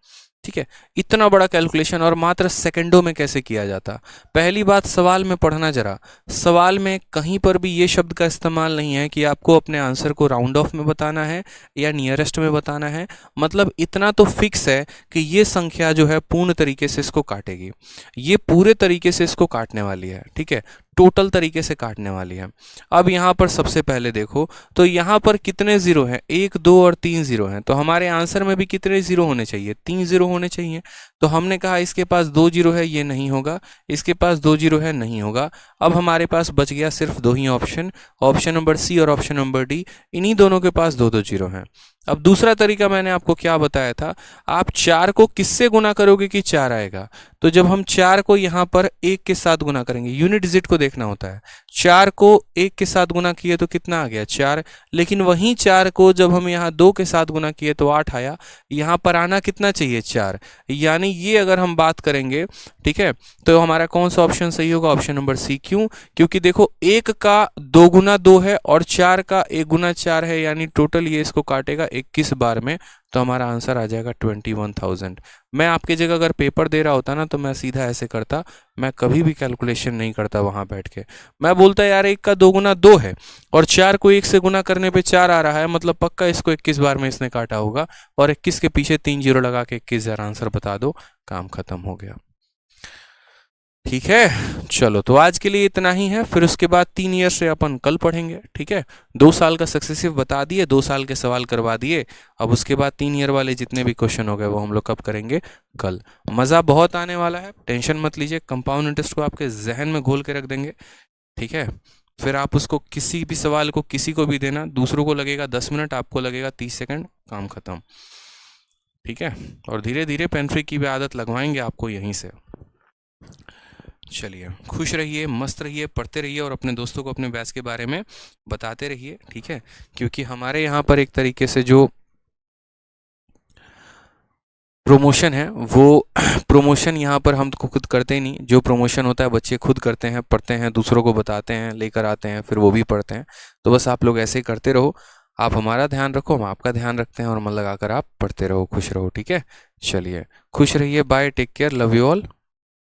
ठीक है, इतना बड़ा कैलकुलेशन और मात्र सेकंडों में कैसे किया जाता। पहली बात, सवाल में पढ़ना जरा, सवाल में कहीं पर भी ये शब्द का इस्तेमाल नहीं है कि आपको अपने आंसर को राउंड ऑफ में बताना है या नियरेस्ट में बताना है। मतलब इतना तो फिक्स है कि ये संख्या जो है पूर्ण तरीके से इसको काटेगी, ये पूरे तरीके से इसको काटने वाली है। ठीक है, टोटल तरीके से काटने वाली है। अब यहाँ पर सबसे पहले देखो, तो यहाँ पर कितने जीरो हैं, 1 2 और 3 जीरो हैं, तो हमारे आंसर में भी कितने जीरो होने चाहिए, 3 जीरो होने चाहिए। तो हमने कहा इसके पास 2 जीरो है, ये नहीं होगा, इसके पास 2 जीरो है, नहीं होगा। अब हमारे पास बच गया सिर्फ 2 ही ऑप्शन, ऑप्शन नंबर सी और ऑप्शन नंबर डी, इन्हीं दोनों के पास 2 2 जीरो हैं। अब दूसरा तरीका मैंने आपको क्या बताया था, आप 4 को किससे गुना करोगे कि 4 आएगा, तो जब हम 4 को यहाँ पर 1 के साथ गुना करेंगे, यूनिट डिजिट को देखना होता है, 4 को 1 के साथ गुना किए तो कितना आ गया, 4, लेकिन वहीं 4 को जब हम यहाँ 2 के साथ गुना किए तो 8 आया। यहाँ पर आना कितना चाहिए, 4, यानी ये अगर हम बात करेंगे, ठीक है, तो हमारा कौन सा ऑप्शन सही होगा, ऑप्शन नंबर सी। क्यों, क्योंकि देखो 1 का 2 गुना 2 है और 4 का 1 गुना 4 है, यानी टोटल ये इसको काटेगा 21 बार में, तो हमारा आंसर आ जाएगा 21,000। मैं आपके जगह अगर पेपर दे रहा होता ना तो मैं सीधा ऐसे करता, मैं कभी भी कैलकुलेशन नहीं करता वहां बैठ के। मैं बोलता यार 1 का 2 गुना 2 है और 4 को 1 से गुना करने पे 4 आ रहा है, मतलब पक्का इसको 21 बार में इसने काटा होगा, और 21 के पीछे 3 जीरो लगा के 21,000 आंसर बता दो, काम खत्म हो गया। ठीक है, चलो तो आज के लिए इतना ही है, फिर उसके बाद 3 ईयर से अपन कल पढ़ेंगे। ठीक है, 2 साल का सक्सेसिव बता दिए, 2 साल के सवाल करवा दिए। अब उसके बाद 3 ईयर वाले जितने भी क्वेश्चन हो गए वो हम लोग कब करेंगे, कल। मज़ा बहुत आने वाला है, टेंशन मत लीजिए, कंपाउंड इंटरेस्ट को आपके जहन में घोल के रख देंगे। ठीक है, फिर आप उसको किसी भी सवाल को किसी को भी देना, दूसरों को लगेगा 10 मिनट, आपको लगेगा 30 सेकंड, काम खत्म। ठीक है, और धीरे धीरे पेन फ्री की भी आदत लगवाएंगे आपको यहीं से। चलिए, खुश रहिए, मस्त रहिए, पढ़ते रहिए और अपने दोस्तों को अपने बैच के बारे में बताते रहिए। ठीक है, क्योंकि हमारे यहाँ पर एक तरीके से जो प्रमोशन है वो प्रमोशन यहाँ पर हम खुद करते ही नहीं, जो प्रमोशन होता है बच्चे खुद करते हैं, पढ़ते हैं, दूसरों को बताते हैं, लेकर आते हैं, फिर वो भी पढ़ते हैं। तो बस आप लोग ऐसे ही करते रहो, आप हमारा ध्यान रखो, हम आपका ध्यान रखते हैं, और मन लगाकर आप पढ़ते रहो, खुश रहो। ठीक है, चलिए खुश रहिए, bye, take care, love you all.